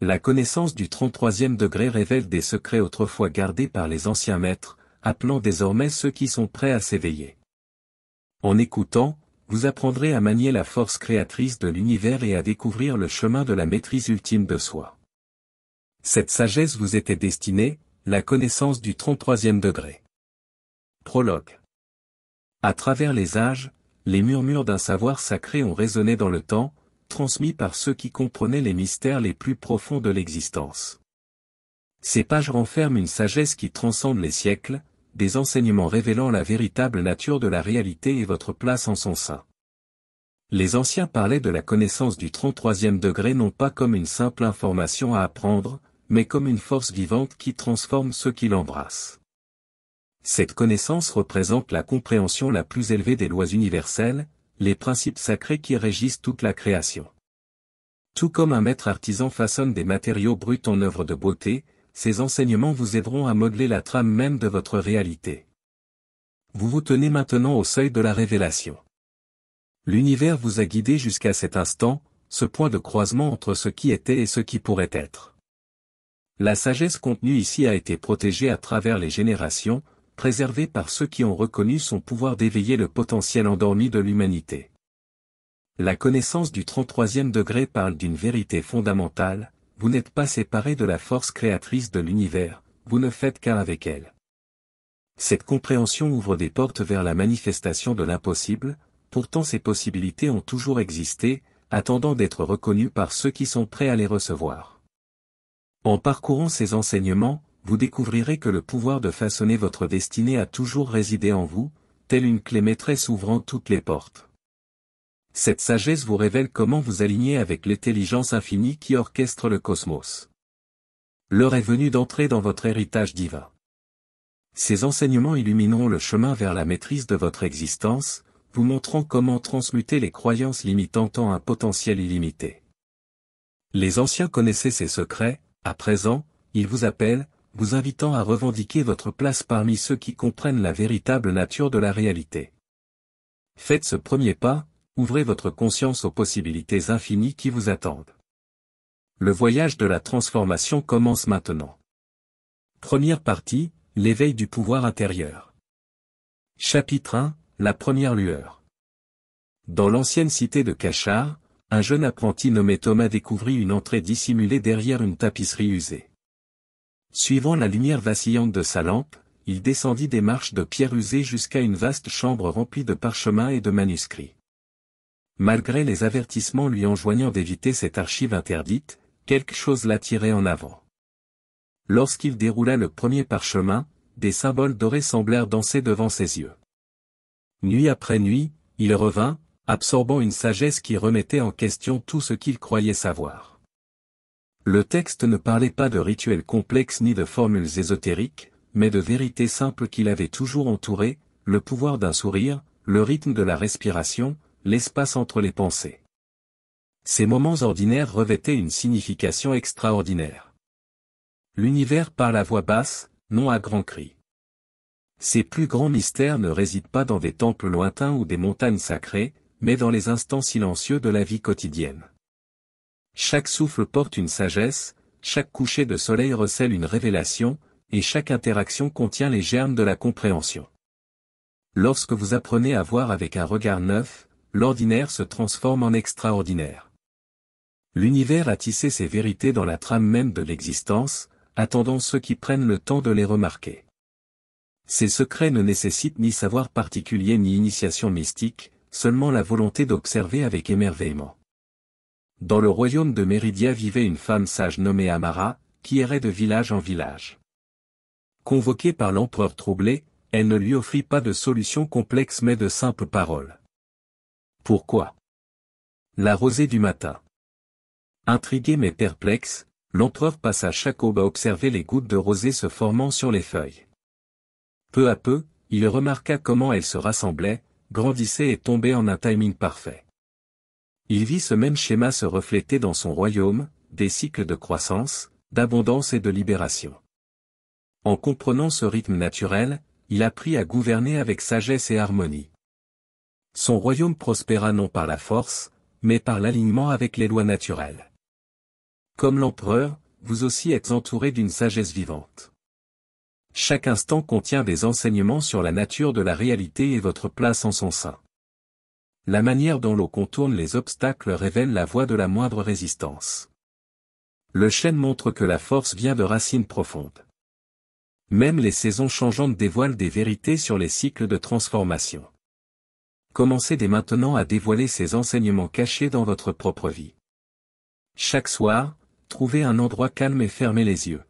La connaissance du 33e degré révèle des secrets autrefois gardés par les anciens maîtres, appelant désormais ceux qui sont prêts à s'éveiller. En écoutant, vous apprendrez à manier la force créatrice de l'univers et à découvrir le chemin de la maîtrise ultime de soi. Cette sagesse vous était destinée, la connaissance du 33e degré. Prologue. À travers les âges, les murmures d'un savoir sacré ont résonné dans le temps, transmis par ceux qui comprenaient les mystères les plus profonds de l'existence. Ces pages renferment une sagesse qui transcende les siècles, des enseignements révélant la véritable nature de la réalité et votre place en son sein. Les anciens parlaient de la connaissance du 33e degré non pas comme une simple information à apprendre, mais comme une force vivante qui transforme ceux qui l'embrassent. Cette connaissance représente la compréhension la plus élevée des lois universelles, les principes sacrés qui régissent toute la création. Tout comme un maître artisan façonne des matériaux bruts en œuvre de beauté, ces enseignements vous aideront à modeler la trame même de votre réalité. Vous vous tenez maintenant au seuil de la révélation. L'univers vous a guidé jusqu'à cet instant, ce point de croisement entre ce qui était et ce qui pourrait être. La sagesse contenue ici a été protégée à travers les générations, préservée par ceux qui ont reconnu son pouvoir d'éveiller le potentiel endormi de l'humanité. La connaissance du 33e degré parle d'une vérité fondamentale, vous n'êtes pas séparé de la force créatrice de l'univers, vous ne faites qu'un avec elle. Cette compréhension ouvre des portes vers la manifestation de l'impossible, pourtant ces possibilités ont toujours existé, attendant d'être reconnues par ceux qui sont prêts à les recevoir. En parcourant ces enseignements, vous découvrirez que le pouvoir de façonner votre destinée a toujours résidé en vous, telle une clé maîtresse ouvrant toutes les portes. Cette sagesse vous révèle comment vous aligner avec l'intelligence infinie qui orchestre le cosmos. L'heure est venue d'entrer dans votre héritage divin. Ces enseignements illumineront le chemin vers la maîtrise de votre existence, vous montrant comment transmuter les croyances limitant en un potentiel illimité. Les anciens connaissaient ces secrets, à présent, ils vous appellent, vous invitant à revendiquer votre place parmi ceux qui comprennent la véritable nature de la réalité. Faites ce premier pas, ouvrez votre conscience aux possibilités infinies qui vous attendent. Le voyage de la transformation commence maintenant. Première partie, l'éveil du pouvoir intérieur. Chapitre 1, la première lueur. Dans l'ancienne cité de Cachar, un jeune apprenti nommé Thomas découvrit une entrée dissimulée derrière une tapisserie usée. Suivant la lumière vacillante de sa lampe, il descendit des marches de pierre usée jusqu'à une vaste chambre remplie de parchemins et de manuscrits. Malgré les avertissements lui enjoignant d'éviter cette archive interdite, quelque chose l'attirait en avant. Lorsqu'il déroula le premier parchemin, des symboles dorés semblèrent danser devant ses yeux. Nuit après nuit, il revint, absorbant une sagesse qui remettait en question tout ce qu'il croyait savoir. Le texte ne parlait pas de rituels complexes ni de formules ésotériques, mais de vérités simples qui l'avaient toujours entouré, le pouvoir d'un sourire, le rythme de la respiration, l'espace entre les pensées. Ces moments ordinaires revêtaient une signification extraordinaire. L'univers parle à voix basse, non à grands cris. Ses plus grands mystères ne résident pas dans des temples lointains ou des montagnes sacrées, mais dans les instants silencieux de la vie quotidienne. Chaque souffle porte une sagesse, chaque coucher de soleil recèle une révélation, et chaque interaction contient les germes de la compréhension. Lorsque vous apprenez à voir avec un regard neuf, l'ordinaire se transforme en extraordinaire. L'univers a tissé ses vérités dans la trame même de l'existence, attendant ceux qui prennent le temps de les remarquer. Ces secrets ne nécessitent ni savoir particulier ni initiation mystique, seulement la volonté d'observer avec émerveillement. Dans le royaume de Méridia vivait une femme sage nommée Amara, qui errait de village en village. Convoquée par l'empereur troublé, elle ne lui offrit pas de solution complexe mais de simples paroles. Pourquoi? La rosée du matin. Intrigué mais perplexe, l'empereur passa chaque aube à observer les gouttes de rosée se formant sur les feuilles. Peu à peu, il remarqua comment elles se rassemblaient, grandissaient et tombaient en un timing parfait. Il vit ce même schéma se refléter dans son royaume, des cycles de croissance, d'abondance et de libération. En comprenant ce rythme naturel, il apprit à gouverner avec sagesse et harmonie. Son royaume prospéra non par la force, mais par l'alignement avec les lois naturelles. Comme l'empereur, vous aussi êtes entouré d'une sagesse vivante. Chaque instant contient des enseignements sur la nature de la réalité et votre place en son sein. La manière dont l'eau contourne les obstacles révèle la voie de la moindre résistance. Le chêne montre que la force vient de racines profondes. Même les saisons changeantes dévoilent des vérités sur les cycles de transformation. Commencez dès maintenant à dévoiler ces enseignements cachés dans votre propre vie. Chaque soir, trouvez un endroit calme et fermez les yeux.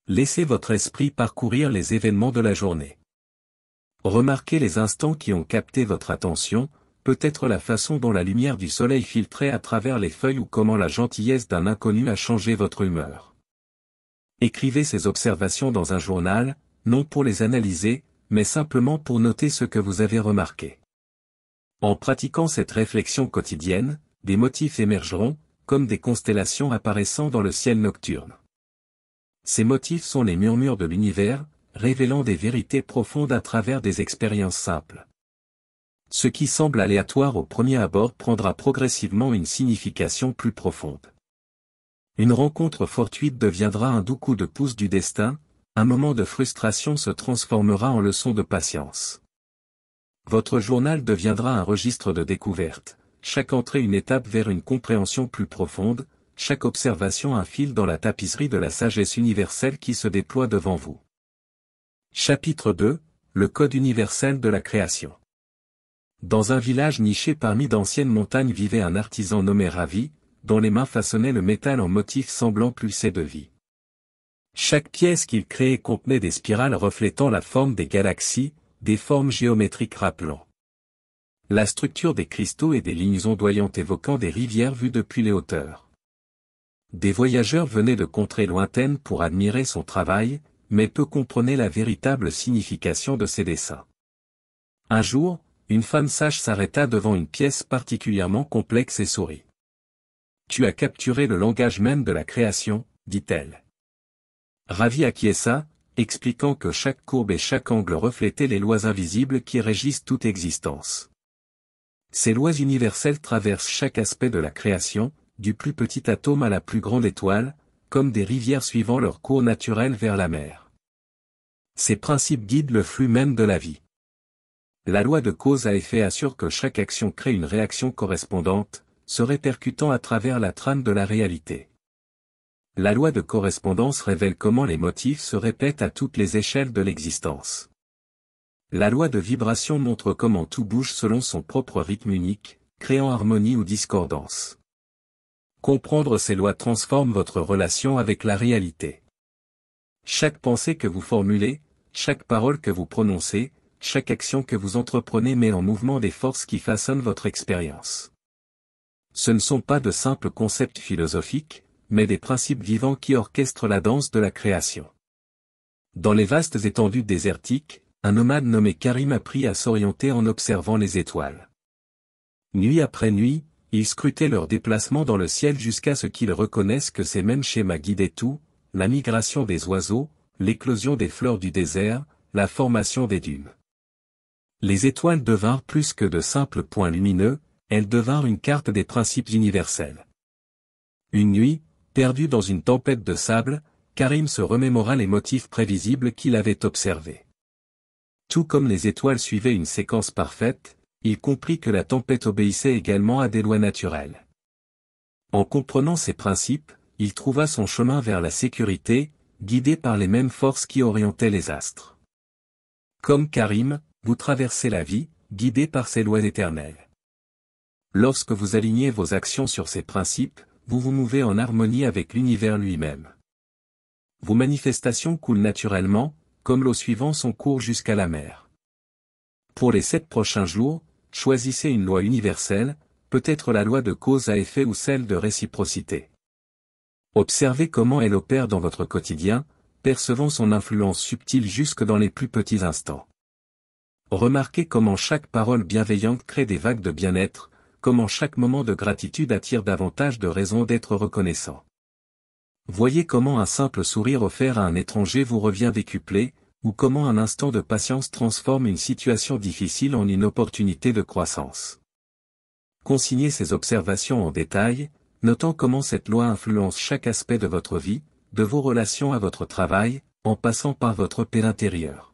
Laissez votre esprit parcourir les événements de la journée. Remarquez les instants qui ont capté votre attention, peut-être la façon dont la lumière du soleil filtrait à travers les feuilles ou comment la gentillesse d'un inconnu a changé votre humeur. Écrivez ces observations dans un journal, non pour les analyser, mais simplement pour noter ce que vous avez remarqué. En pratiquant cette réflexion quotidienne, des motifs émergeront, comme des constellations apparaissant dans le ciel nocturne. Ces motifs sont les murmures de l'univers, révélant des vérités profondes à travers des expériences simples. Ce qui semble aléatoire au premier abord prendra progressivement une signification plus profonde. Une rencontre fortuite deviendra un doux coup de pouce du destin, un moment de frustration se transformera en leçon de patience. Votre journal deviendra un registre de découverte, chaque entrée une étape vers une compréhension plus profonde, chaque observation un fil dans la tapisserie de la sagesse universelle qui se déploie devant vous. Chapitre 2, le code universel de la création. Dans un village niché parmi d'anciennes montagnes vivait un artisan nommé Ravi, dont les mains façonnaient le métal en motifs semblants pulsés de vie. Chaque pièce qu'il créait contenait des spirales reflétant la forme des galaxies, des formes géométriques rappelant la structure des cristaux et des lignes ondoyantes évoquant des rivières vues depuis les hauteurs. Des voyageurs venaient de contrées lointaines pour admirer son travail, mais peu comprenaient la véritable signification de ses dessins. Un jour, une femme sage s'arrêta devant une pièce particulièrement complexe et sourit. « Tu as capturé le langage même de la création, dit-elle. » Ravi acquiesça, expliquant que chaque courbe et chaque angle reflétaient les lois invisibles qui régissent toute existence. Ces lois universelles traversent chaque aspect de la création, du plus petit atome à la plus grande étoile, comme des rivières suivant leur cours naturel vers la mer. Ces principes guident le flux même de la vie. La loi de cause à effet assure que chaque action crée une réaction correspondante, se répercutant à travers la trame de la réalité. La loi de correspondance révèle comment les motifs se répètent à toutes les échelles de l'existence. La loi de vibration montre comment tout bouge selon son propre rythme unique, créant harmonie ou discordance. Comprendre ces lois transforme votre relation avec la réalité. Chaque pensée que vous formulez, chaque parole que vous prononcez, chaque action que vous entreprenez met en mouvement des forces qui façonnent votre expérience. Ce ne sont pas de simples concepts philosophiques, mais des principes vivants qui orchestrent la danse de la création. Dans les vastes étendues désertiques, un nomade nommé Karim apprit à s'orienter en observant les étoiles. Nuit après nuit, il scrutait leur déplacement dans le ciel jusqu'à ce qu'il reconnaisse que ces mêmes schémas guidaient tout, la migration des oiseaux, l'éclosion des fleurs du désert, la formation des dunes. Les étoiles devinrent plus que de simples points lumineux, elles devinrent une carte des principes universels. Une nuit, perdu dans une tempête de sable, Karim se remémora les motifs prévisibles qu'il avait observés. Tout comme les étoiles suivaient une séquence parfaite, il comprit que la tempête obéissait également à des lois naturelles. En comprenant ces principes, il trouva son chemin vers la sécurité, guidé par les mêmes forces qui orientaient les astres. Comme Karim, vous traversez la vie, guidé par ces lois éternelles. Lorsque vous alignez vos actions sur ces principes, vous vous mouvez en harmonie avec l'univers lui-même. Vos manifestations coulent naturellement, comme l'eau suivant son cours jusqu'à la mer. Pour les 7 prochains jours, choisissez une loi universelle, peut-être la loi de cause à effet ou celle de réciprocité. Observez comment elle opère dans votre quotidien, percevant son influence subtile jusque dans les plus petits instants. Remarquez comment chaque parole bienveillante crée des vagues de bien-être, comment chaque moment de gratitude attire davantage de raisons d'être reconnaissant. Voyez comment un simple sourire offert à un étranger vous revient décuplé, ou comment un instant de patience transforme une situation difficile en une opportunité de croissance. Consignez ces observations en détail, notant comment cette loi influence chaque aspect de votre vie, de vos relations à votre travail, en passant par votre paix intérieure.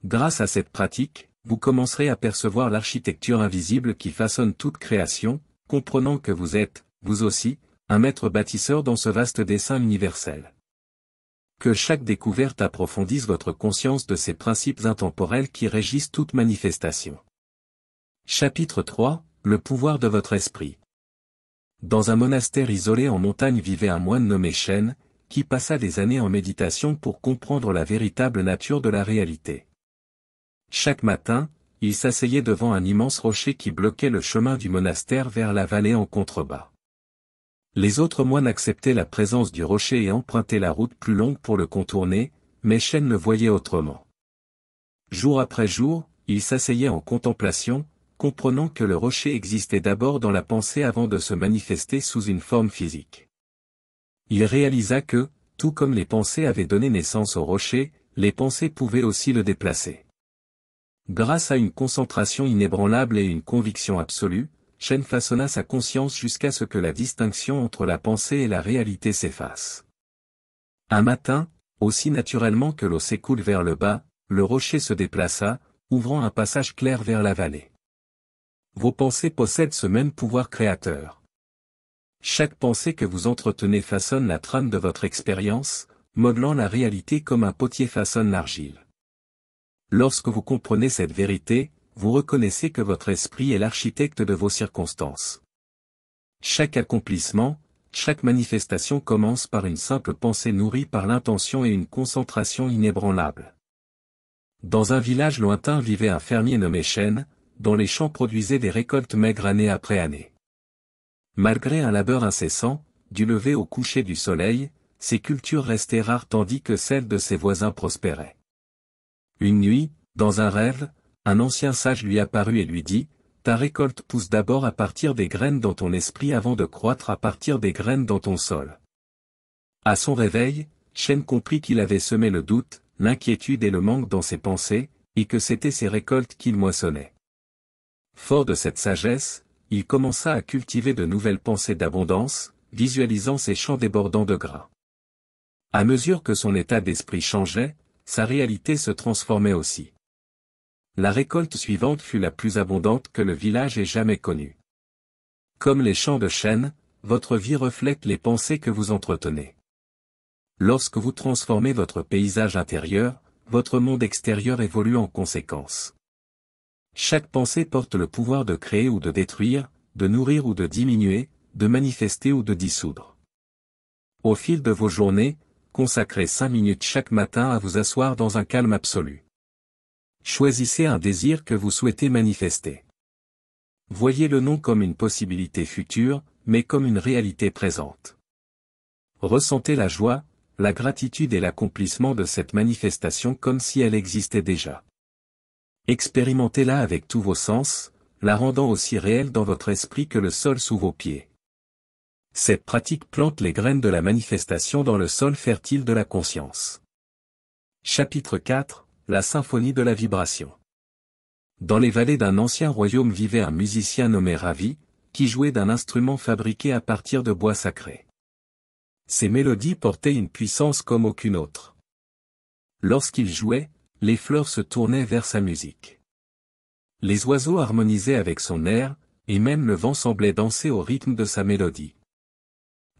Grâce à cette pratique, vous commencerez à percevoir l'architecture invisible qui façonne toute création, comprenant que vous êtes, vous aussi, un maître bâtisseur dans ce vaste dessin universel. Que chaque découverte approfondisse votre conscience de ces principes intemporels qui régissent toute manifestation. Chapitre 3, le pouvoir de votre esprit. Dans un monastère isolé en montagne vivait un moine nommé Shen, qui passa des années en méditation pour comprendre la véritable nature de la réalité. Chaque matin, il s'asseyait devant un immense rocher qui bloquait le chemin du monastère vers la vallée en contrebas. Les autres moines acceptaient la présence du rocher et empruntaient la route plus longue pour le contourner, mais Shen le voyait autrement. Jour après jour, il s'asseyait en contemplation, comprenant que le rocher existait d'abord dans la pensée avant de se manifester sous une forme physique. Il réalisa que, tout comme les pensées avaient donné naissance au rocher, les pensées pouvaient aussi le déplacer. Grâce à une concentration inébranlable et une conviction absolue, Shen façonna sa conscience jusqu'à ce que la distinction entre la pensée et la réalité s'efface. Un matin, aussi naturellement que l'eau s'écoule vers le bas, le rocher se déplaça, ouvrant un passage clair vers la vallée. Vos pensées possèdent ce même pouvoir créateur. Chaque pensée que vous entretenez façonne la trame de votre expérience, modelant la réalité comme un potier façonne l'argile. Lorsque vous comprenez cette vérité, vous reconnaissez que votre esprit est l'architecte de vos circonstances. Chaque accomplissement, chaque manifestation commence par une simple pensée nourrie par l'intention et une concentration inébranlable. Dans un village lointain vivait un fermier nommé Shen, dont les champs produisaient des récoltes maigres année après année. Malgré un labeur incessant, du lever au coucher du soleil, ses cultures restaient rares tandis que celles de ses voisins prospéraient. Une nuit, dans un rêve, un ancien sage lui apparut et lui dit, « Ta récolte pousse d'abord à partir des graines dans ton esprit avant de croître à partir des graines dans ton sol. » À son réveil, Shen comprit qu'il avait semé le doute, l'inquiétude et le manque dans ses pensées, et que c'étaient ses récoltes qu'il moissonnait. Fort de cette sagesse, il commença à cultiver de nouvelles pensées d'abondance, visualisant ses champs débordant de grains. À mesure que son état d'esprit changeait, sa réalité se transformait aussi. La récolte suivante fut la plus abondante que le village ait jamais connue. Comme les champs de chêne, votre vie reflète les pensées que vous entretenez. Lorsque vous transformez votre paysage intérieur, votre monde extérieur évolue en conséquence. Chaque pensée porte le pouvoir de créer ou de détruire, de nourrir ou de diminuer, de manifester ou de dissoudre. Au fil de vos journées, consacrez 5 minutes chaque matin à vous asseoir dans un calme absolu. Choisissez un désir que vous souhaitez manifester. Voyez-le non comme une possibilité future, mais comme une réalité présente. Ressentez la joie, la gratitude et l'accomplissement de cette manifestation comme si elle existait déjà. Expérimentez-la avec tous vos sens, la rendant aussi réelle dans votre esprit que le sol sous vos pieds. Cette pratique plante les graines de la manifestation dans le sol fertile de la conscience. Chapitre 4, la symphonie de la vibration. Dans les vallées d'un ancien royaume vivait un musicien nommé Ravi, qui jouait d'un instrument fabriqué à partir de bois sacré. Ses mélodies portaient une puissance comme aucune autre. Lorsqu'il jouait, les fleurs se tournaient vers sa musique. Les oiseaux harmonisaient avec son air, et même le vent semblait danser au rythme de sa mélodie.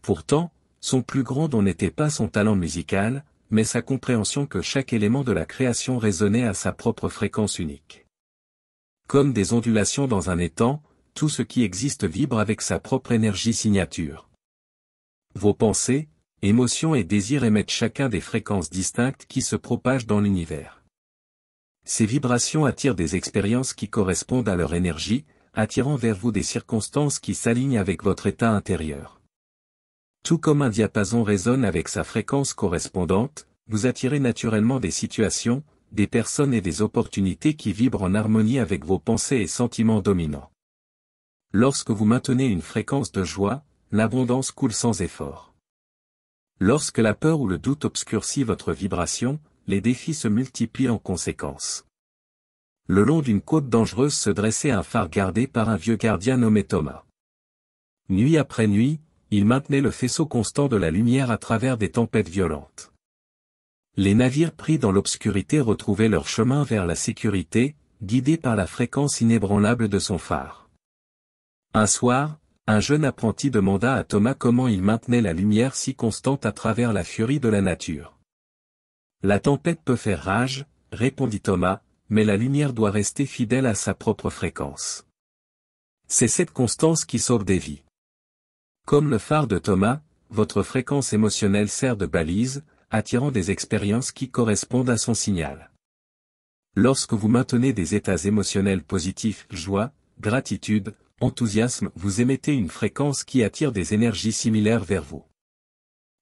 Pourtant, son plus grand don n'était pas son talent musical, mais sa compréhension que chaque élément de la création résonnait à sa propre fréquence unique. Comme des ondulations dans un étang, tout ce qui existe vibre avec sa propre énergie signature. Vos pensées, émotions et désirs émettent chacun des fréquences distinctes qui se propagent dans l'univers. Ces vibrations attirent des expériences qui correspondent à leur énergie, attirant vers vous des circonstances qui s'alignent avec votre état intérieur. Tout comme un diapason résonne avec sa fréquence correspondante, vous attirez naturellement des situations, des personnes et des opportunités qui vibrent en harmonie avec vos pensées et sentiments dominants. Lorsque vous maintenez une fréquence de joie, l'abondance coule sans effort. Lorsque la peur ou le doute obscurcit votre vibration, les défis se multiplient en conséquence. Le long d'une côte dangereuse se dressait un phare gardé par un vieux gardien nommé Thomas. Nuit après nuit, il maintenait le faisceau constant de la lumière à travers des tempêtes violentes. Les navires pris dans l'obscurité retrouvaient leur chemin vers la sécurité, guidés par la fréquence inébranlable de son phare. Un soir, un jeune apprenti demanda à Thomas comment il maintenait la lumière si constante à travers la furie de la nature. La tempête peut faire rage, répondit Thomas, mais la lumière doit rester fidèle à sa propre fréquence. C'est cette constance qui sauve des vies. Comme le phare de Thomas, votre fréquence émotionnelle sert de balise, attirant des expériences qui correspondent à son signal. Lorsque vous maintenez des états émotionnels positifs, joie, gratitude, enthousiasme, vous émettez une fréquence qui attire des énergies similaires vers vous.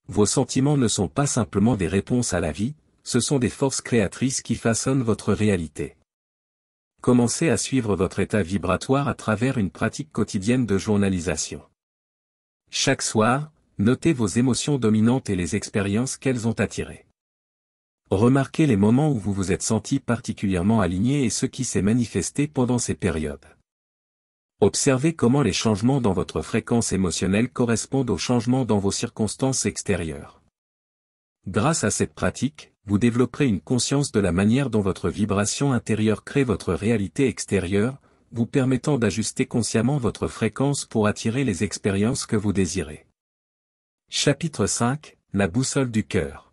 Vos sentiments ne sont pas simplement des réponses à la vie, ce sont des forces créatrices qui façonnent votre réalité. Commencez à suivre votre état vibratoire à travers une pratique quotidienne de journalisation. Chaque soir, notez vos émotions dominantes et les expériences qu'elles ont attirées. Remarquez les moments où vous vous êtes senti particulièrement aligné et ce qui s'est manifesté pendant ces périodes. Observez comment les changements dans votre fréquence émotionnelle correspondent aux changements dans vos circonstances extérieures. Grâce à cette pratique, vous développerez une conscience de la manière dont votre vibration intérieure crée votre réalité extérieure, vous permettant d'ajuster consciemment votre fréquence pour attirer les expériences que vous désirez. Chapitre 5, la boussole du cœur.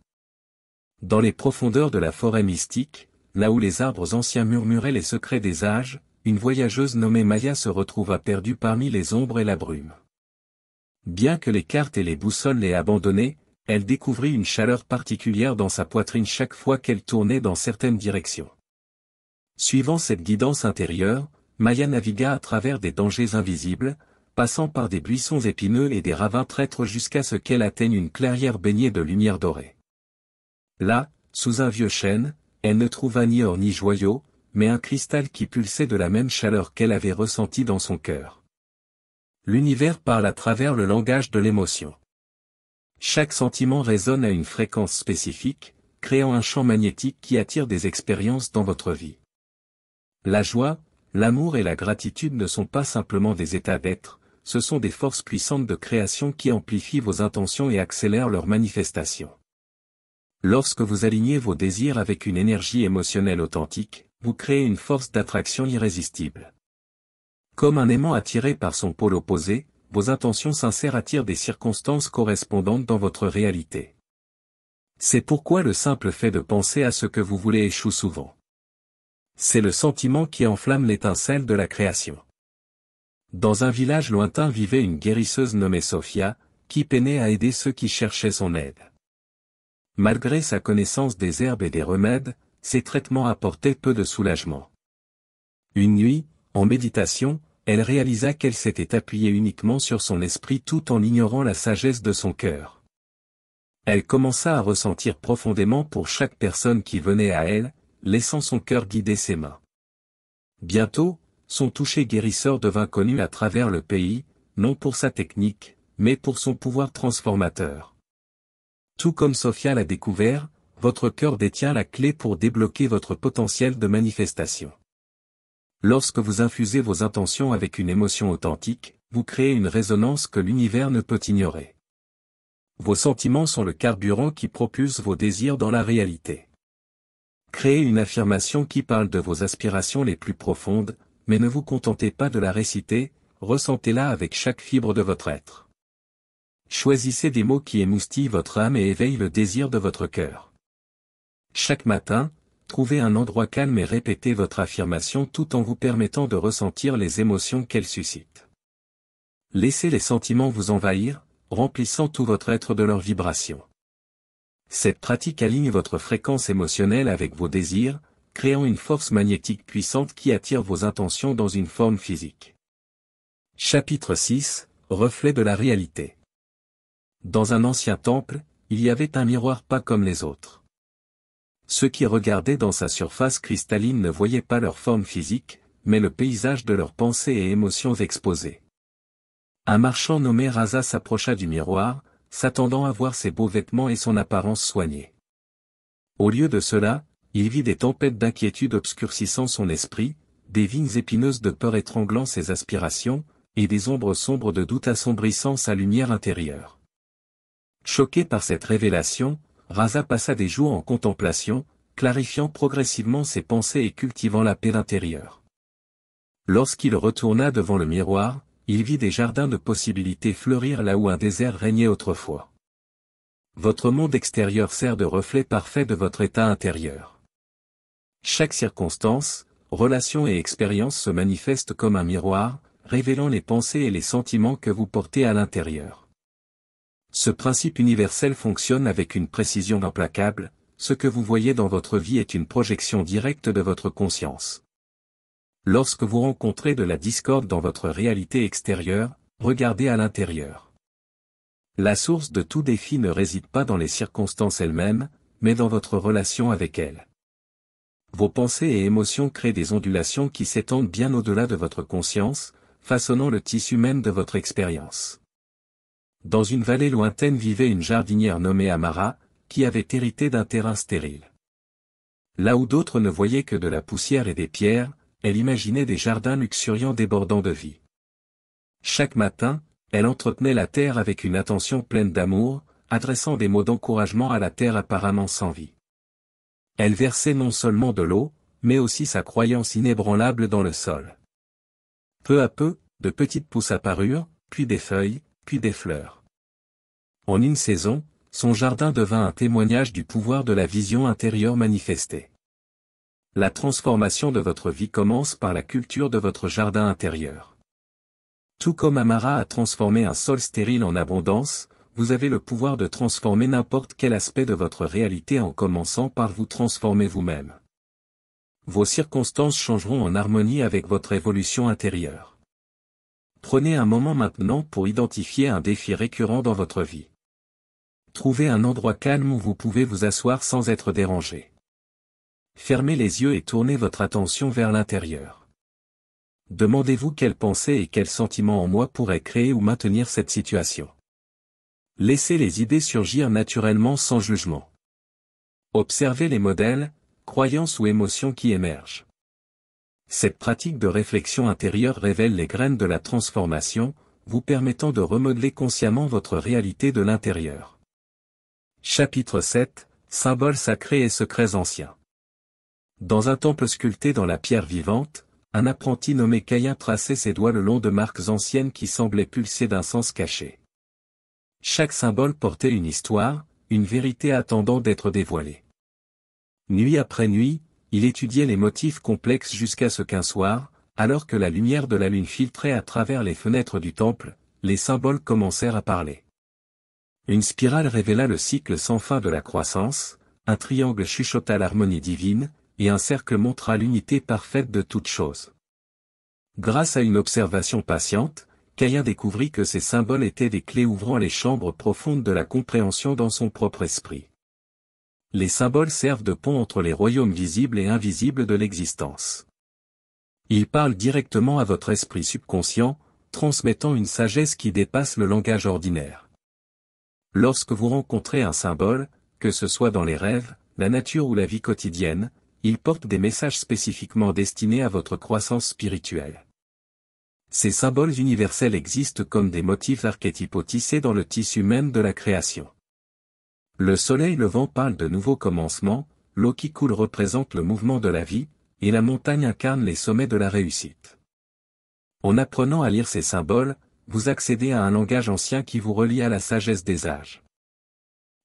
Dans les profondeurs de la forêt mystique, là où les arbres anciens murmuraient les secrets des âges, une voyageuse nommée Maya se retrouva perdue parmi les ombres et la brume. Bien que les cartes et les boussoles l'aient abandonnée, elle découvrit une chaleur particulière dans sa poitrine chaque fois qu'elle tournait dans certaines directions. Suivant cette guidance intérieure, Maya navigua à travers des dangers invisibles, passant par des buissons épineux et des ravins traîtres jusqu'à ce qu'elle atteigne une clairière baignée de lumière dorée. Là, sous un vieux chêne, elle ne trouva ni or ni joyaux, mais un cristal qui pulsait de la même chaleur qu'elle avait ressentie dans son cœur. L'univers parle à travers le langage de l'émotion. Chaque sentiment résonne à une fréquence spécifique, créant un champ magnétique qui attire des expériences dans votre vie. La joie, l'amour et la gratitude ne sont pas simplement des états d'être, ce sont des forces puissantes de création qui amplifient vos intentions et accélèrent leur manifestation. Lorsque vous alignez vos désirs avec une énergie émotionnelle authentique, vous créez une force d'attraction irrésistible. Comme un aimant attiré par son pôle opposé, vos intentions sincères attirent des circonstances correspondantes dans votre réalité. C'est pourquoi le simple fait de penser à ce que vous voulez échoue souvent. C'est le sentiment qui enflamme l'étincelle de la création. Dans un village lointain vivait une guérisseuse nommée Sophia, qui peinait à aider ceux qui cherchaient son aide. Malgré sa connaissance des herbes et des remèdes, ses traitements apportaient peu de soulagement. Une nuit, en méditation, elle réalisa qu'elle s'était appuyée uniquement sur son esprit tout en ignorant la sagesse de son cœur. Elle commença à ressentir profondément pour chaque personne qui venait à elle, laissant son cœur guider ses mains. Bientôt, son toucher guérisseur devint connu à travers le pays, non pour sa technique, mais pour son pouvoir transformateur. Tout comme Sophia l'a découvert, votre cœur détient la clé pour débloquer votre potentiel de manifestation. Lorsque vous infusez vos intentions avec une émotion authentique, vous créez une résonance que l'univers ne peut ignorer. Vos sentiments sont le carburant qui propulse vos désirs dans la réalité. Créez une affirmation qui parle de vos aspirations les plus profondes, mais ne vous contentez pas de la réciter, ressentez-la avec chaque fibre de votre être. Choisissez des mots qui émoustillent votre âme et éveillent le désir de votre cœur. Chaque matin, trouvez un endroit calme et répétez votre affirmation tout en vous permettant de ressentir les émotions qu'elle suscite. Laissez les sentiments vous envahir, remplissant tout votre être de leur vibration. Cette pratique aligne votre fréquence émotionnelle avec vos désirs, créant une force magnétique puissante qui attire vos intentions dans une forme physique. Chapitre 6, Reflet de la réalité. Dans un ancien temple, il y avait un miroir pas comme les autres. Ceux qui regardaient dans sa surface cristalline ne voyaient pas leur forme physique, mais le paysage de leurs pensées et émotions exposées. Un marchand nommé Raza s'approcha du miroir, s'attendant à voir ses beaux vêtements et son apparence soignée. Au lieu de cela, il vit des tempêtes d'inquiétude obscurcissant son esprit, des vignes épineuses de peur étranglant ses aspirations, et des ombres sombres de doute assombrissant sa lumière intérieure. Choqué par cette révélation, Raza passa des jours en contemplation, clarifiant progressivement ses pensées et cultivant la paix intérieure. Lorsqu'il retourna devant le miroir, il vit des jardins de possibilités fleurir là où un désert régnait autrefois. Votre monde extérieur sert de reflet parfait de votre état intérieur. Chaque circonstance, relation et expérience se manifeste comme un miroir, révélant les pensées et les sentiments que vous portez à l'intérieur. Ce principe universel fonctionne avec une précision implacable, ce que vous voyez dans votre vie est une projection directe de votre conscience. Lorsque vous rencontrez de la discorde dans votre réalité extérieure, regardez à l'intérieur. La source de tout défi ne réside pas dans les circonstances elles-mêmes, mais dans votre relation avec elles. Vos pensées et émotions créent des ondulations qui s'étendent bien au-delà de votre conscience, façonnant le tissu même de votre expérience. Dans une vallée lointaine vivait une jardinière nommée Amara, qui avait hérité d'un terrain stérile. Là où d'autres ne voyaient que de la poussière et des pierres, elle imaginait des jardins luxuriants débordant de vie. Chaque matin, elle entretenait la terre avec une attention pleine d'amour, adressant des mots d'encouragement à la terre apparemment sans vie. Elle versait non seulement de l'eau, mais aussi sa croyance inébranlable dans le sol. Peu à peu, de petites pousses apparurent, puis des feuilles, puis des fleurs. En une saison, son jardin devint un témoignage du pouvoir de la vision intérieure manifestée. La transformation de votre vie commence par la culture de votre jardin intérieur. Tout comme Amara a transformé un sol stérile en abondance, vous avez le pouvoir de transformer n'importe quel aspect de votre réalité en commençant par vous transformer vous-même. Vos circonstances changeront en harmonie avec votre évolution intérieure. Prenez un moment maintenant pour identifier un défi récurrent dans votre vie. Trouvez un endroit calme où vous pouvez vous asseoir sans être dérangé. Fermez les yeux et tournez votre attention vers l'intérieur. Demandez-vous quelles pensées et quels sentiments en moi pourraient créer ou maintenir cette situation. Laissez les idées surgir naturellement sans jugement. Observez les modèles, croyances ou émotions qui émergent. Cette pratique de réflexion intérieure révèle les graines de la transformation, vous permettant de remodeler consciemment votre réalité de l'intérieur. Chapitre 7, Symboles sacrés et secrets anciens. Dans un temple sculpté dans la pierre vivante, un apprenti nommé Caïn traçait ses doigts le long de marques anciennes qui semblaient pulser d'un sens caché. Chaque symbole portait une histoire, une vérité attendant d'être dévoilée. Nuit après nuit, il étudiait les motifs complexes jusqu'à ce qu'un soir, alors que la lumière de la lune filtrait à travers les fenêtres du temple, les symboles commencèrent à parler. Une spirale révéla le cycle sans fin de la croissance, un triangle chuchota l'harmonie divine, et un cercle montra l'unité parfaite de toutes choses. Grâce à une observation patiente, Caïn découvrit que ces symboles étaient des clés ouvrant les chambres profondes de la compréhension dans son propre esprit. Les symboles servent de pont entre les royaumes visibles et invisibles de l'existence. Ils parlent directement à votre esprit subconscient, transmettant une sagesse qui dépasse le langage ordinaire. Lorsque vous rencontrez un symbole, que ce soit dans les rêves, la nature ou la vie quotidienne, il porte des messages spécifiquement destinés à votre croissance spirituelle. Ces symboles universels existent comme des motifs archétypaux tissés dans le tissu même de la création. Le soleil levant parle de nouveaux commencements, l'eau qui coule représente le mouvement de la vie, et la montagne incarne les sommets de la réussite. En apprenant à lire ces symboles, vous accédez à un langage ancien qui vous relie à la sagesse des âges.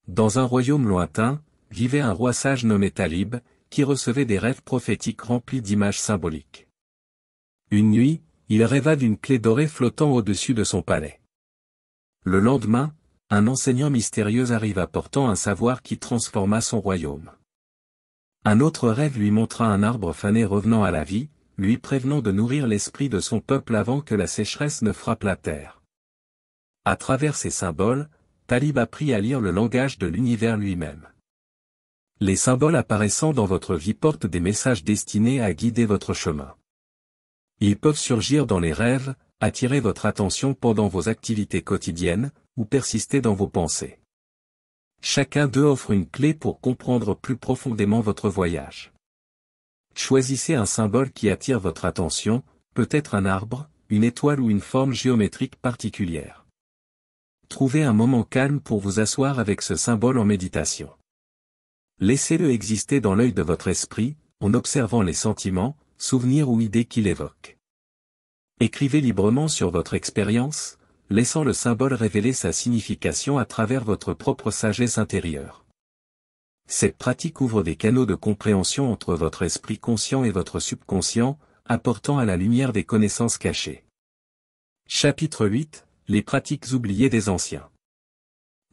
Dans un royaume lointain, vivait un roi sage nommé Talib, qui recevait des rêves prophétiques remplis d'images symboliques. Une nuit, il rêva d'une clé dorée flottant au-dessus de son palais. Le lendemain, un enseignant mystérieux arriva portant un savoir qui transforma son royaume. Un autre rêve lui montra un arbre fané revenant à la vie, lui prévenant de nourrir l'esprit de son peuple avant que la sécheresse ne frappe la terre. À travers ces symboles, Talib apprit à lire le langage de l'univers lui-même. Les symboles apparaissant dans votre vie portent des messages destinés à guider votre chemin. Ils peuvent surgir dans les rêves, attirer votre attention pendant vos activités quotidiennes, ou persister dans vos pensées. Chacun d'eux offre une clé pour comprendre plus profondément votre voyage. Choisissez un symbole qui attire votre attention, peut-être un arbre, une étoile ou une forme géométrique particulière. Trouvez un moment calme pour vous asseoir avec ce symbole en méditation. Laissez-le exister dans l'œil de votre esprit, en observant les sentiments, souvenirs ou idées qu'il évoque. Écrivez librement sur votre expérience, laissant le symbole révéler sa signification à travers votre propre sagesse intérieure. Cette pratique ouvre des canaux de compréhension entre votre esprit conscient et votre subconscient, apportant à la lumière des connaissances cachées. Chapitre 8 – Les pratiques oubliées des anciens.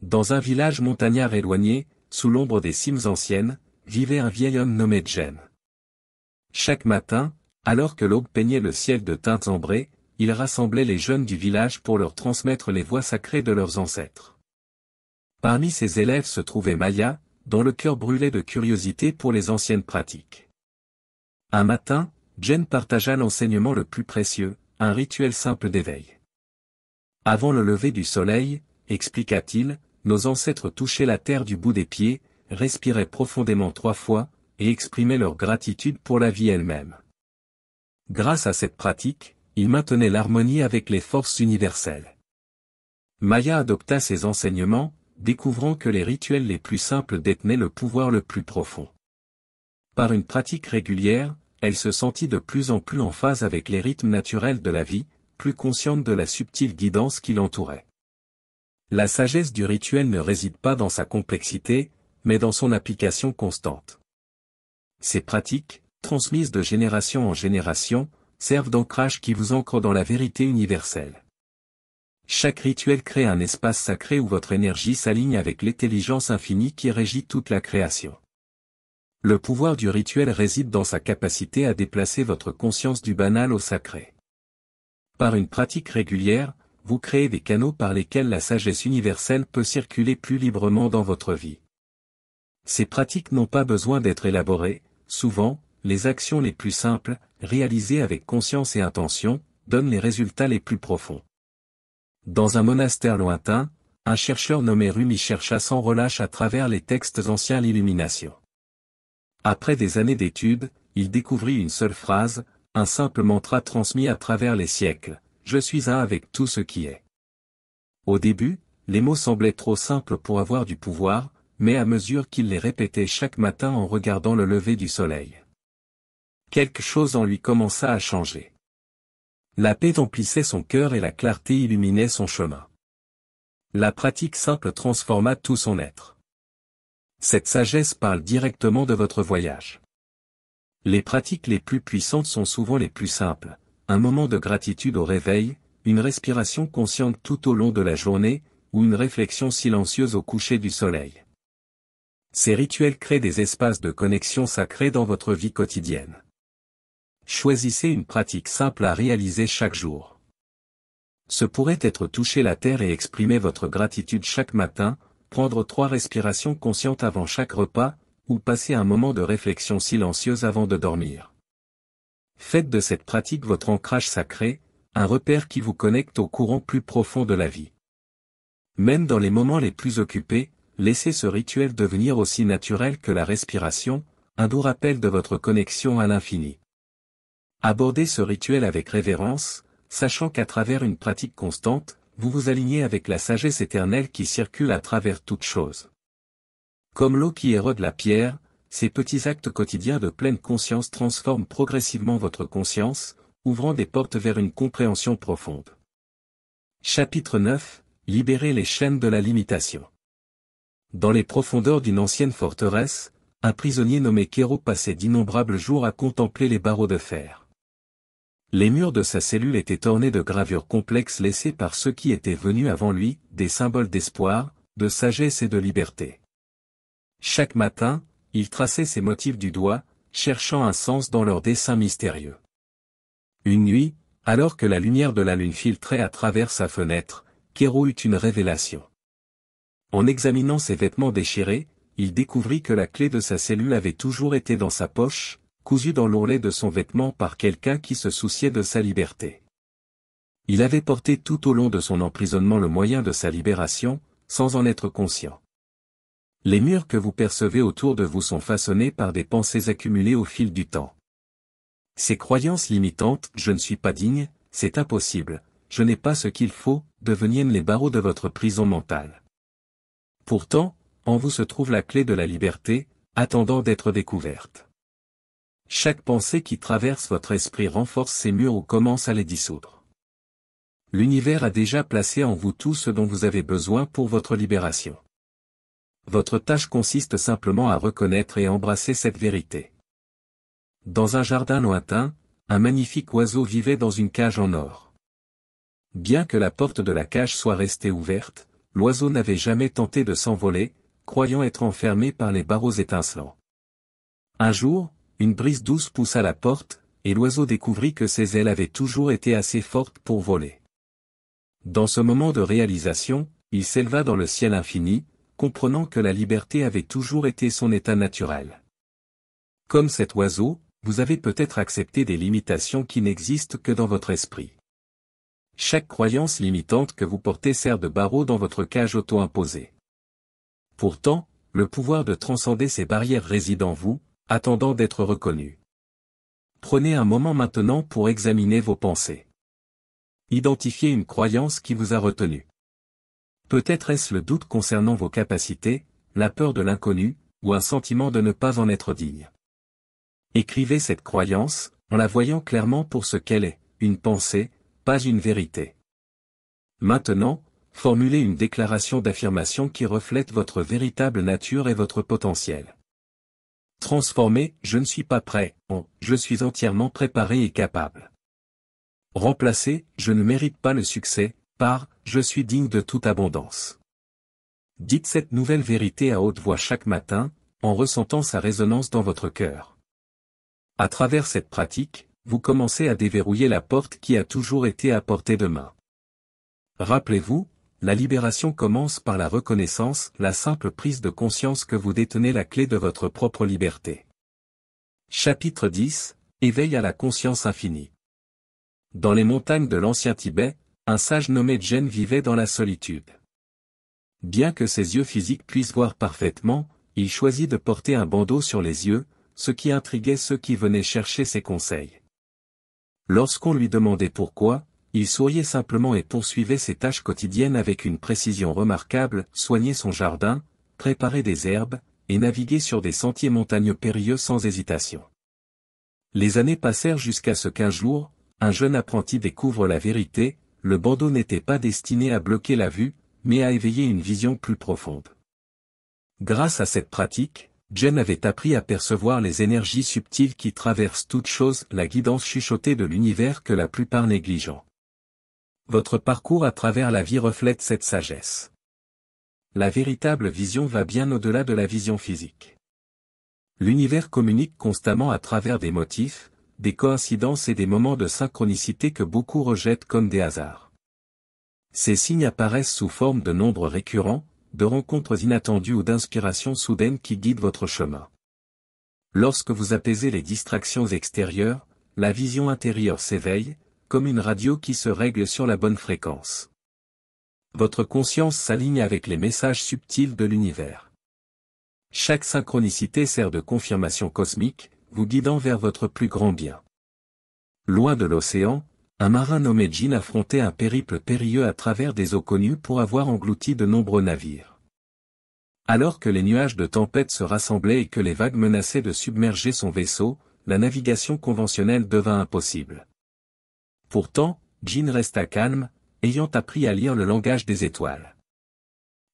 Dans un village montagnard éloigné, sous l'ombre des cimes anciennes, vivait un vieil homme nommé Jen. Chaque matin, alors que l'aube peignait le ciel de teintes ambrées, il rassemblait les jeunes du village pour leur transmettre les voies sacrées de leurs ancêtres. Parmi ses élèves se trouvait Maya, dont le cœur brûlait de curiosité pour les anciennes pratiques. Un matin, Jen partagea l'enseignement le plus précieux, un rituel simple d'éveil. Avant le lever du soleil, expliqua-t-il, nos ancêtres touchaient la terre du bout des pieds, respiraient profondément 3 fois, et exprimaient leur gratitude pour la vie elle-même. Grâce à cette pratique, ils maintenaient l'harmonie avec les forces universelles. Maya adopta ces enseignements, découvrant que les rituels les plus simples détenaient le pouvoir le plus profond. Par une pratique régulière, elle se sentit de plus en plus en phase avec les rythmes naturels de la vie, plus consciente de la subtile guidance qui l'entourait. La sagesse du rituel ne réside pas dans sa complexité, mais dans son application constante. Ces pratiques, transmises de génération en génération, servent d'ancrage qui vous ancre dans la vérité universelle. Chaque rituel crée un espace sacré où votre énergie s'aligne avec l'intelligence infinie qui régit toute la création. Le pouvoir du rituel réside dans sa capacité à déplacer votre conscience du banal au sacré. Par une pratique régulière, vous créez des canaux par lesquels la sagesse universelle peut circuler plus librement dans votre vie. Ces pratiques n'ont pas besoin d'être élaborées, souvent, les actions les plus simples, réalisées avec conscience et intention, donnent les résultats les plus profonds. Dans un monastère lointain, un chercheur nommé Rumi chercha sans relâche à travers les textes anciens l'illumination. Après des années d'études, il découvrit une seule phrase, un simple mantra transmis à travers les siècles, « Je suis un avec tout ce qui est ». Au début, les mots semblaient trop simples pour avoir du pouvoir, mais à mesure qu'il les répétait chaque matin en regardant le lever du soleil, quelque chose en lui commença à changer. La paix emplissait son cœur et la clarté illuminait son chemin. La pratique simple transforma tout son être. Cette sagesse parle directement de votre voyage. Les pratiques les plus puissantes sont souvent les plus simples, un moment de gratitude au réveil, une respiration consciente tout au long de la journée, ou une réflexion silencieuse au coucher du soleil. Ces rituels créent des espaces de connexion sacrés dans votre vie quotidienne. Choisissez une pratique simple à réaliser chaque jour. Ce pourrait être toucher la terre et exprimer votre gratitude chaque matin, prendre 3 respirations conscientes avant chaque repas, ou passer un moment de réflexion silencieuse avant de dormir. Faites de cette pratique votre ancrage sacré, un repère qui vous connecte au courant plus profond de la vie. Même dans les moments les plus occupés, laissez ce rituel devenir aussi naturel que la respiration, un doux rappel de votre connexion à l'infini. Abordez ce rituel avec révérence, sachant qu'à travers une pratique constante, vous vous alignez avec la sagesse éternelle qui circule à travers toute chose. Comme l'eau qui érode la pierre, ces petits actes quotidiens de pleine conscience transforment progressivement votre conscience, ouvrant des portes vers une compréhension profonde. Chapitre 9 – Libérer les chaînes de la limitation. Dans les profondeurs d'une ancienne forteresse, un prisonnier nommé Kéro passait d'innombrables jours à contempler les barreaux de fer. Les murs de sa cellule étaient ornés de gravures complexes laissées par ceux qui étaient venus avant lui, des symboles d'espoir, de sagesse et de liberté. Chaque matin, il traçait ces motifs du doigt, cherchant un sens dans leurs dessins mystérieux. Une nuit, alors que la lumière de la lune filtrait à travers sa fenêtre, Kéro eut une révélation. En examinant ses vêtements déchirés, il découvrit que la clé de sa cellule avait toujours été dans sa poche, cousue dans l'ourlet de son vêtement par quelqu'un qui se souciait de sa liberté. Il avait porté tout au long de son emprisonnement le moyen de sa libération, sans en être conscient. Les murs que vous percevez autour de vous sont façonnés par des pensées accumulées au fil du temps. Ces croyances limitantes « je ne suis pas digne », c'est impossible, je n'ai pas ce qu'il faut, deviennent les barreaux de votre prison mentale. Pourtant, en vous se trouve la clé de la liberté, attendant d'être découverte. Chaque pensée qui traverse votre esprit renforce ces murs ou commence à les dissoudre. L'univers a déjà placé en vous tout ce dont vous avez besoin pour votre libération. Votre tâche consiste simplement à reconnaître et embrasser cette vérité. Dans un jardin lointain, un magnifique oiseau vivait dans une cage en or. Bien que la porte de la cage soit restée ouverte, l'oiseau n'avait jamais tenté de s'envoler, croyant être enfermé par les barreaux étincelants. Un jour, une brise douce poussa la porte, et l'oiseau découvrit que ses ailes avaient toujours été assez fortes pour voler. Dans ce moment de réalisation, il s'éleva dans le ciel infini, comprenant que la liberté avait toujours été son état naturel. Comme cet oiseau, vous avez peut-être accepté des limitations qui n'existent que dans votre esprit. Chaque croyance limitante que vous portez sert de barreau dans votre cage auto-imposée. Pourtant, le pouvoir de transcender ces barrières réside en vous, attendant d'être reconnu. Prenez un moment maintenant pour examiner vos pensées. Identifiez une croyance qui vous a retenu. Peut-être est-ce le doute concernant vos capacités, la peur de l'inconnu, ou un sentiment de ne pas en être digne. Écrivez cette croyance, en la voyant clairement pour ce qu'elle est, une pensée, pas une vérité. Maintenant, formulez une déclaration d'affirmation qui reflète votre véritable nature et votre potentiel. Transformez « je ne suis pas prêt » en « je suis entièrement préparé et capable ». Remplacez « je ne mérite pas le succès » par « je suis digne de toute abondance ». Dites cette nouvelle vérité à haute voix chaque matin, en ressentant sa résonance dans votre cœur. À travers cette pratique, vous commencez à déverrouiller la porte qui a toujours été à portée de main. Rappelez-vous, la libération commence par la reconnaissance, la simple prise de conscience que vous détenez la clé de votre propre liberté. Chapitre 10 – Éveil à la conscience infinie. Dans les montagnes de l'ancien Tibet, un sage nommé Jen vivait dans la solitude. Bien que ses yeux physiques puissent voir parfaitement, il choisit de porter un bandeau sur les yeux, ce qui intriguait ceux qui venaient chercher ses conseils. Lorsqu'on lui demandait pourquoi, il souriait simplement et poursuivait ses tâches quotidiennes avec une précision remarquable, soigner son jardin, préparer des herbes, et naviguer sur des sentiers montagneux périlleux sans hésitation. Les années passèrent jusqu'à ce qu'un jour, un jeune apprenti découvre la vérité, le bandeau n'était pas destiné à bloquer la vue, mais à éveiller une vision plus profonde. Grâce à cette pratique, Jen avait appris à percevoir les énergies subtiles qui traversent toute chose, la guidance chuchotée de l'univers que la plupart négligent. Votre parcours à travers la vie reflète cette sagesse. La véritable vision va bien au-delà de la vision physique. L'univers communique constamment à travers des motifs, des coïncidences et des moments de synchronicité que beaucoup rejettent comme des hasards. Ces signes apparaissent sous forme de nombres récurrents, de rencontres inattendues ou d'inspirations soudaines qui guident votre chemin. Lorsque vous apaisez les distractions extérieures, la vision intérieure s'éveille, comme une radio qui se règle sur la bonne fréquence. Votre conscience s'aligne avec les messages subtils de l'univers. Chaque synchronicité sert de confirmation cosmique, vous guidant vers votre plus grand bien. Loin de l'océan, un marin nommé Jin affrontait un périple périlleux à travers des eaux connues pour avoir englouti de nombreux navires. Alors que les nuages de tempête se rassemblaient et que les vagues menaçaient de submerger son vaisseau, la navigation conventionnelle devint impossible. Pourtant, Jin resta calme, ayant appris à lire le langage des étoiles.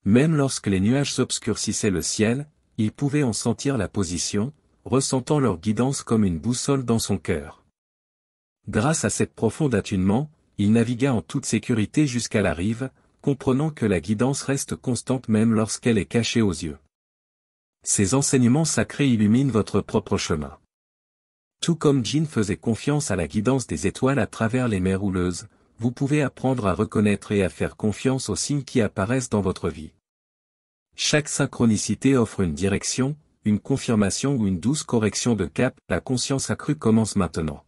Même lorsque les nuages obscurcissaient le ciel, il pouvait en sentir la position, ressentant leur guidance comme une boussole dans son cœur. Grâce à cette profonde attunement, il navigua en toute sécurité jusqu'à la rive, comprenant que la guidance reste constante même lorsqu'elle est cachée aux yeux. Ces enseignements sacrés illuminent votre propre chemin. Tout comme Jin faisait confiance à la guidance des étoiles à travers les mers houleuses, vous pouvez apprendre à reconnaître et à faire confiance aux signes qui apparaissent dans votre vie. Chaque synchronicité offre une direction, une confirmation ou une douce correction de cap, la conscience accrue commence maintenant.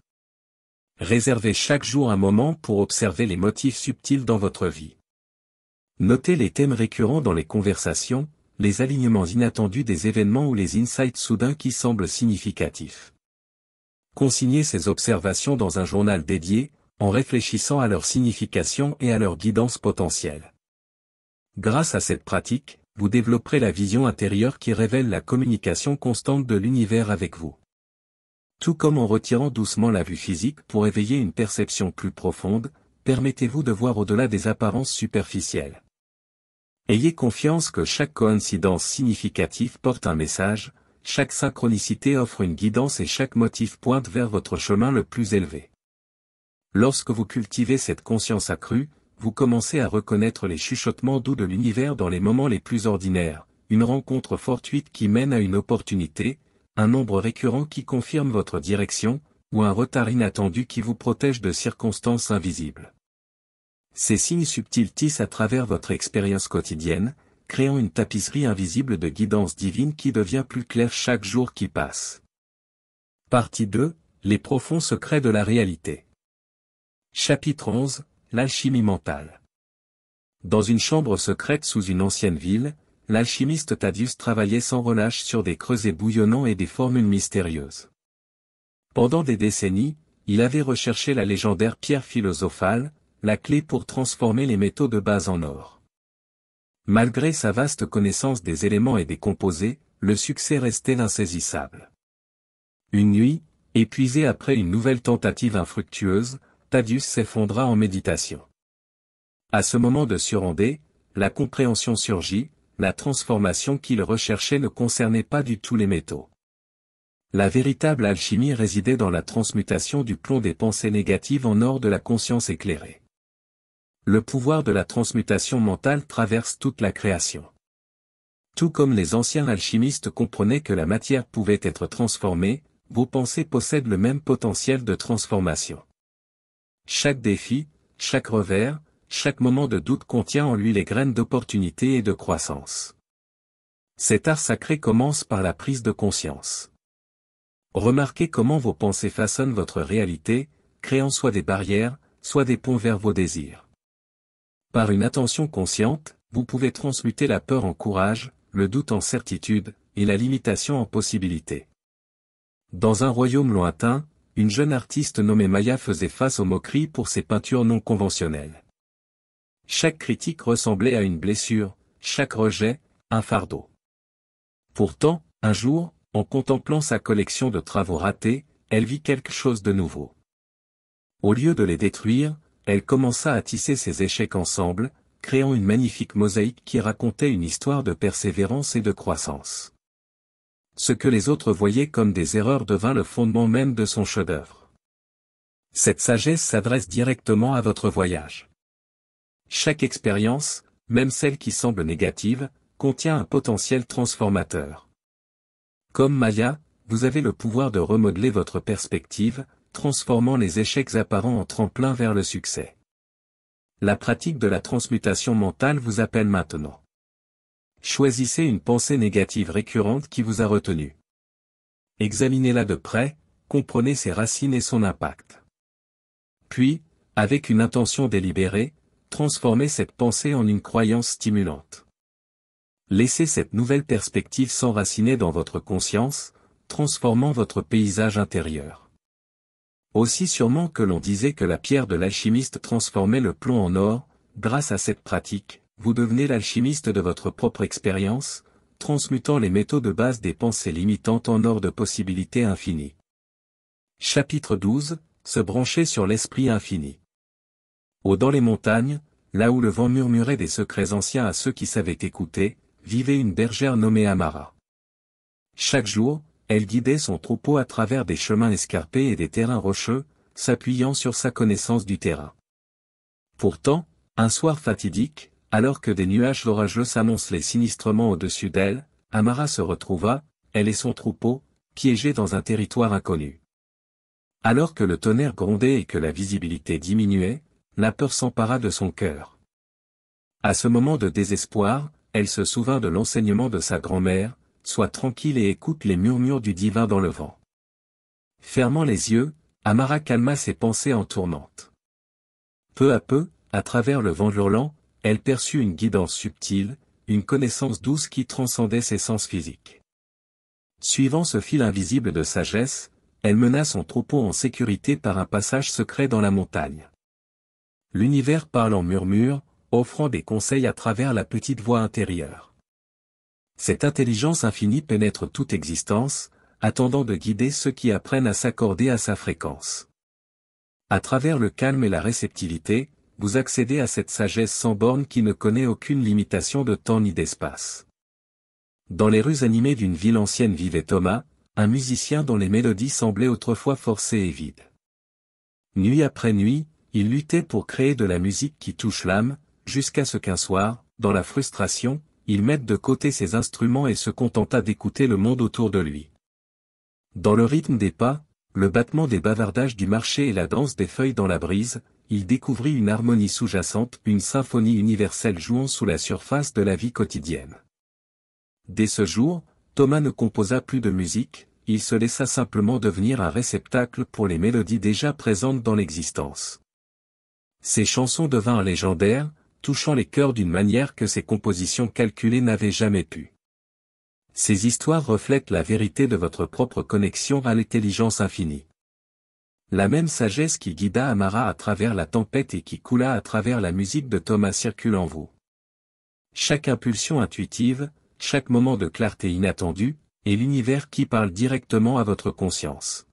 Réservez chaque jour un moment pour observer les motifs subtils dans votre vie. Notez les thèmes récurrents dans les conversations, les alignements inattendus des événements ou les insights soudains qui semblent significatifs. Consignez ces observations dans un journal dédié, en réfléchissant à leur signification et à leur guidance potentielle. Grâce à cette pratique, vous développerez la vision intérieure qui révèle la communication constante de l'univers avec vous. Tout comme en retirant doucement la vue physique pour éveiller une perception plus profonde, permettez-vous de voir au-delà des apparences superficielles. Ayez confiance que chaque coïncidence significative porte un message, chaque synchronicité offre une guidance et chaque motif pointe vers votre chemin le plus élevé. Lorsque vous cultivez cette conscience accrue, vous commencez à reconnaître les chuchotements doux de l'univers dans les moments les plus ordinaires, une rencontre fortuite qui mène à une opportunité, un nombre récurrent qui confirme votre direction, ou un retard inattendu qui vous protège de circonstances invisibles. Ces signes subtils tissent à travers votre expérience quotidienne, créant une tapisserie invisible de guidance divine qui devient plus claire chaque jour qui passe. Partie 2, les profonds secrets de la réalité. Chapitre 11, l'alchimie mentale. Dans une chambre secrète sous une ancienne ville, l'alchimiste Thaddeus travaillait sans relâche sur des creusets bouillonnants et des formules mystérieuses. Pendant des décennies, il avait recherché la légendaire pierre philosophale, la clé pour transformer les métaux de base en or. Malgré sa vaste connaissance des éléments et des composés, le succès restait insaisissable. Une nuit, épuisé après une nouvelle tentative infructueuse, Thaddeus s'effondra en méditation. À ce moment de surendé, la compréhension surgit, la transformation qu'il recherchait ne concernait pas du tout les métaux. La véritable alchimie résidait dans la transmutation du plomb des pensées négatives en or de la conscience éclairée. Le pouvoir de la transmutation mentale traverse toute la création. Tout comme les anciens alchimistes comprenaient que la matière pouvait être transformée, vos pensées possèdent le même potentiel de transformation. Chaque défi, chaque revers, chaque moment de doute contient en lui les graines d'opportunité et de croissance. Cet art sacré commence par la prise de conscience. Remarquez comment vos pensées façonnent votre réalité, créant soit des barrières, soit des ponts vers vos désirs. Par une attention consciente, vous pouvez transmuter la peur en courage, le doute en certitude, et la limitation en possibilité. Dans un royaume lointain, une jeune artiste nommée Maya faisait face aux moqueries pour ses peintures non conventionnelles. Chaque critique ressemblait à une blessure, chaque rejet, un fardeau. Pourtant, un jour, en contemplant sa collection de travaux ratés, elle vit quelque chose de nouveau. Au lieu de les détruire, elle commença à tisser ses échecs ensemble, créant une magnifique mosaïque qui racontait une histoire de persévérance et de croissance. Ce que les autres voyaient comme des erreurs devint le fondement même de son chef-d'œuvre. Cette sagesse s'adresse directement à votre voyage. Chaque expérience, même celle qui semble négative, contient un potentiel transformateur. Comme Maya, vous avez le pouvoir de remodeler votre perspective, transformant les échecs apparents en tremplin vers le succès. La pratique de la transmutation mentale vous appelle maintenant. Choisissez une pensée négative récurrente qui vous a retenu. Examinez-la de près, comprenez ses racines et son impact. Puis, avec une intention délibérée, transformez cette pensée en une croyance stimulante. Laissez cette nouvelle perspective s'enraciner dans votre conscience, transformant votre paysage intérieur. Aussi sûrement que l'on disait que la pierre de l'alchimiste transformait le plomb en or, grâce à cette pratique, vous devenez l'alchimiste de votre propre expérience, transmutant les métaux de base des pensées limitantes en or de possibilités infinies. Chapitre 12, se brancher sur l'esprit infini. Haut dans les montagnes, là où le vent murmurait des secrets anciens à ceux qui savaient écouter, vivait une bergère nommée Amara. Chaque jour, elle guidait son troupeau à travers des chemins escarpés et des terrains rocheux, s'appuyant sur sa connaissance du terrain. Pourtant, un soir fatidique, alors que des nuages orageux s'annoncent les sinistrements au-dessus d'elle, Amara se retrouva, elle et son troupeau, piégés dans un territoire inconnu. Alors que le tonnerre grondait et que la visibilité diminuait, la peur s'empara de son cœur. À ce moment de désespoir, elle se souvint de l'enseignement de sa grand-mère, sois tranquille et écoute les murmures du divin dans le vent. Fermant les yeux, Amara calma ses pensées en tourmente. Peu à peu, à travers le vent hurlant, elle perçut une guidance subtile, une connaissance douce qui transcendait ses sens physiques. Suivant ce fil invisible de sagesse, elle mena son troupeau en sécurité par un passage secret dans la montagne. L'univers parle en murmure, offrant des conseils à travers la petite voix intérieure. Cette intelligence infinie pénètre toute existence, attendant de guider ceux qui apprennent à s'accorder à sa fréquence. À travers le calme et la réceptivité, vous accédez à cette sagesse sans borne qui ne connaît aucune limitation de temps ni d'espace. Dans les rues animées d'une ville ancienne vivait Thomas, un musicien dont les mélodies semblaient autrefois forcées et vides. Nuit après nuit, il luttait pour créer de la musique qui touche l'âme, jusqu'à ce qu'un soir, dans la frustration, il mette de côté ses instruments et se contenta d'écouter le monde autour de lui. Dans le rythme des pas, le battement des bavardages du marché et la danse des feuilles dans la brise, il découvrit une harmonie sous-jacente, une symphonie universelle jouant sous la surface de la vie quotidienne. Dès ce jour, Thomas ne composa plus de musique, il se laissa simplement devenir un réceptacle pour les mélodies déjà présentes dans l'existence. Ses chansons devinrent légendaires, touchant les cœurs d'une manière que ses compositions calculées n'avaient jamais pu. Ces histoires reflètent la vérité de votre propre connexion à l'intelligence infinie. La même sagesse qui guida Amara à travers la tempête et qui coula à travers la musique de Thomas circule en vous. Chaque impulsion intuitive, chaque moment de clarté inattendue, est l'univers qui parle directement à votre conscience.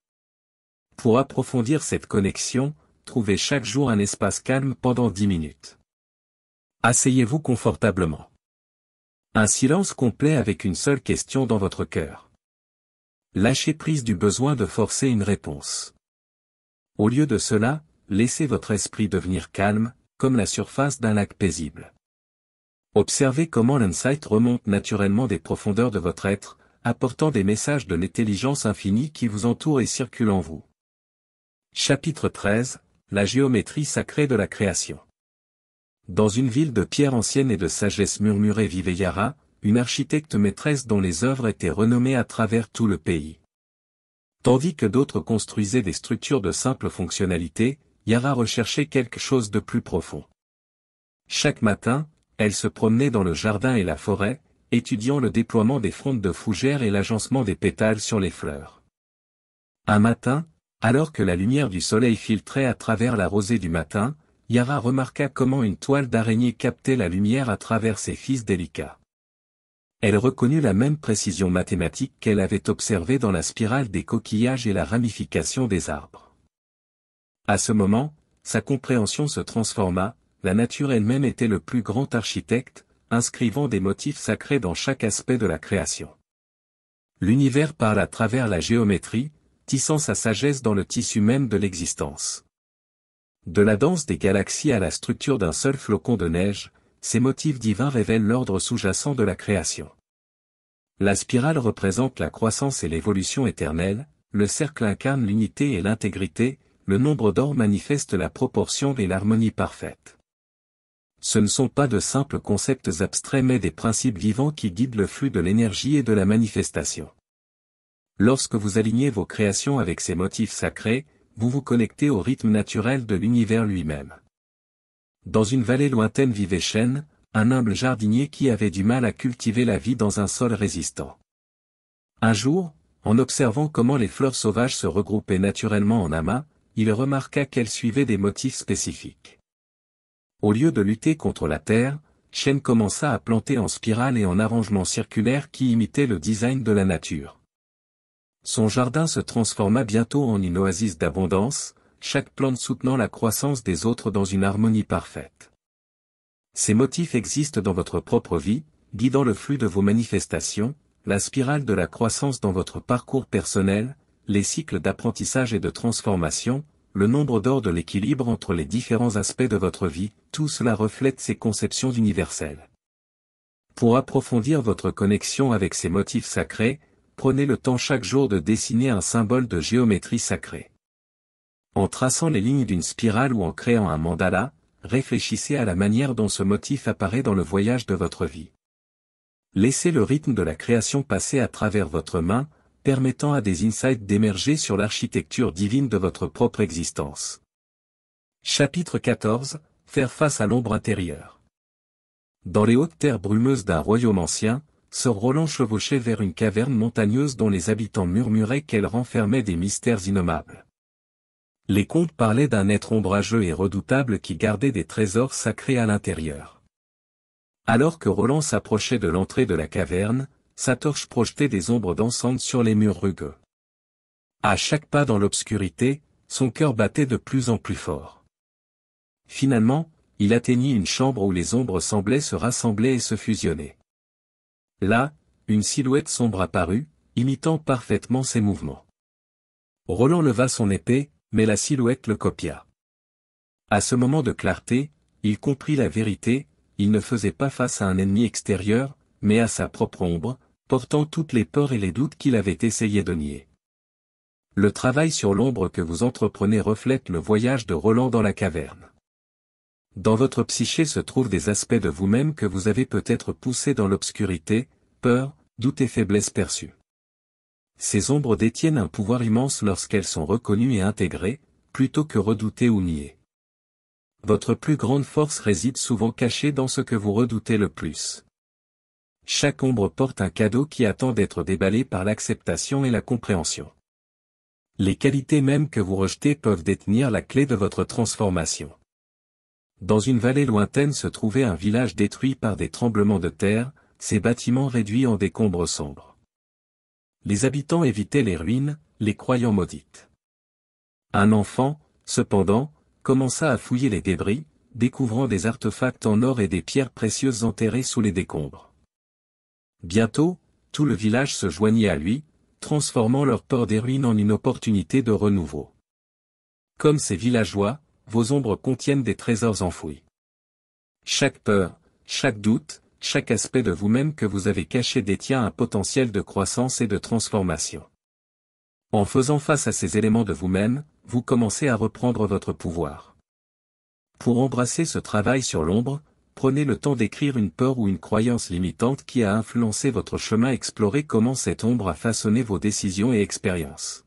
Pour approfondir cette connexion, trouvez chaque jour un espace calme pendant 10 minutes. Asseyez-vous confortablement. Un silence complet avec une seule question dans votre cœur. Lâchez prise du besoin de forcer une réponse. Au lieu de cela, laissez votre esprit devenir calme, comme la surface d'un lac paisible. Observez comment l'insight remonte naturellement des profondeurs de votre être, apportant des messages de l'intelligence infinie qui vous entoure et circule en vous. Chapitre 13, la géométrie sacrée de la création. Dans une ville de pierre ancienne et de sagesse murmurée vivait Yara, une architecte maîtresse dont les œuvres étaient renommées à travers tout le pays. Tandis que d'autres construisaient des structures de simple fonctionnalité, Yara recherchait quelque chose de plus profond. Chaque matin, elle se promenait dans le jardin et la forêt, étudiant le déploiement des frondes de fougères et l'agencement des pétales sur les fleurs. Un matin, alors que la lumière du soleil filtrait à travers la rosée du matin, Yara remarqua comment une toile d'araignée captait la lumière à travers ses fils délicats. Elle reconnut la même précision mathématique qu'elle avait observée dans la spirale des coquillages et la ramification des arbres. À ce moment, sa compréhension se transforma, la nature elle-même était le plus grand architecte, inscrivant des motifs sacrés dans chaque aspect de la création. L'univers parle à travers la géométrie, tissant sa sagesse dans le tissu même de l'existence. De la danse des galaxies à la structure d'un seul flocon de neige, ces motifs divins révèlent l'ordre sous-jacent de la création. La spirale représente la croissance et l'évolution éternelle, le cercle incarne l'unité et l'intégrité, le nombre d'or manifeste la proportion et l'harmonie parfaite. Ce ne sont pas de simples concepts abstraits mais des principes vivants qui guident le flux de l'énergie et de la manifestation. Lorsque vous alignez vos créations avec ces motifs sacrés, vous vous connectez au rythme naturel de l'univers lui-même. Dans une vallée lointaine vivait Shen, un humble jardinier qui avait du mal à cultiver la vie dans un sol résistant. Un jour, en observant comment les fleurs sauvages se regroupaient naturellement en amas, il remarqua qu'elles suivaient des motifs spécifiques. Au lieu de lutter contre la terre, Shen commença à planter en spirale et en arrangement circulaire qui imitait le design de la nature. Son jardin se transforma bientôt en une oasis d'abondance, chaque plante soutenant la croissance des autres dans une harmonie parfaite. Ces motifs existent dans votre propre vie, guidant le flux de vos manifestations, la spirale de la croissance dans votre parcours personnel, les cycles d'apprentissage et de transformation, le nombre d'or de l'équilibre entre les différents aspects de votre vie, tout cela reflète ces conceptions universelles. Pour approfondir votre connexion avec ces motifs sacrés, prenez le temps chaque jour de dessiner un symbole de géométrie sacrée. En traçant les lignes d'une spirale ou en créant un mandala, réfléchissez à la manière dont ce motif apparaît dans le voyage de votre vie. Laissez le rythme de la création passer à travers votre main, permettant à des insights d'émerger sur l'architecture divine de votre propre existence. Chapitre 14, faire face à l'ombre intérieure. Dans les hautes terres brumeuses d'un royaume ancien, sœur Roland chevauchait vers une caverne montagneuse dont les habitants murmuraient qu'elle renfermait des mystères innommables. Les contes parlaient d'un être ombrageux et redoutable qui gardait des trésors sacrés à l'intérieur. Alors que Roland s'approchait de l'entrée de la caverne, sa torche projetait des ombres dansantes sur les murs rugueux. À chaque pas dans l'obscurité, son cœur battait de plus en plus fort. Finalement, il atteignit une chambre où les ombres semblaient se rassembler et se fusionner. Là, une silhouette sombre apparut, imitant parfaitement ses mouvements. Roland leva son épée, mais la silhouette le copia. À ce moment de clarté, il comprit la vérité, il ne faisait pas face à un ennemi extérieur, mais à sa propre ombre, portant toutes les peurs et les doutes qu'il avait essayé de nier. Le travail sur l'ombre que vous entreprenez reflète le voyage de Roland dans la caverne. Dans votre psyché se trouvent des aspects de vous-même que vous avez peut-être poussés dans l'obscurité, peur, doute et faiblesse perçues. Ces ombres détiennent un pouvoir immense lorsqu'elles sont reconnues et intégrées, plutôt que redoutées ou niées. Votre plus grande force réside souvent cachée dans ce que vous redoutez le plus. Chaque ombre porte un cadeau qui attend d'être déballé par l'acceptation et la compréhension. Les qualités mêmes que vous rejetez peuvent détenir la clé de votre transformation. Dans une vallée lointaine se trouvait un village détruit par des tremblements de terre, ses bâtiments réduits en décombres sombres. Les habitants évitaient les ruines, les croyant maudites. Un enfant, cependant, commença à fouiller les débris, découvrant des artefacts en or et des pierres précieuses enterrées sous les décombres. Bientôt, tout le village se joignit à lui, transformant leur peur des ruines en une opportunité de renouveau. Comme ces villageois, vos ombres contiennent des trésors enfouis. Chaque peur, chaque doute, chaque aspect de vous-même que vous avez caché détient un potentiel de croissance et de transformation. En faisant face à ces éléments de vous-même, vous commencez à reprendre votre pouvoir. Pour embrasser ce travail sur l'ombre, prenez le temps d'écrire une peur ou une croyance limitante qui a influencé votre chemin, explorez comment cette ombre a façonné vos décisions et expériences.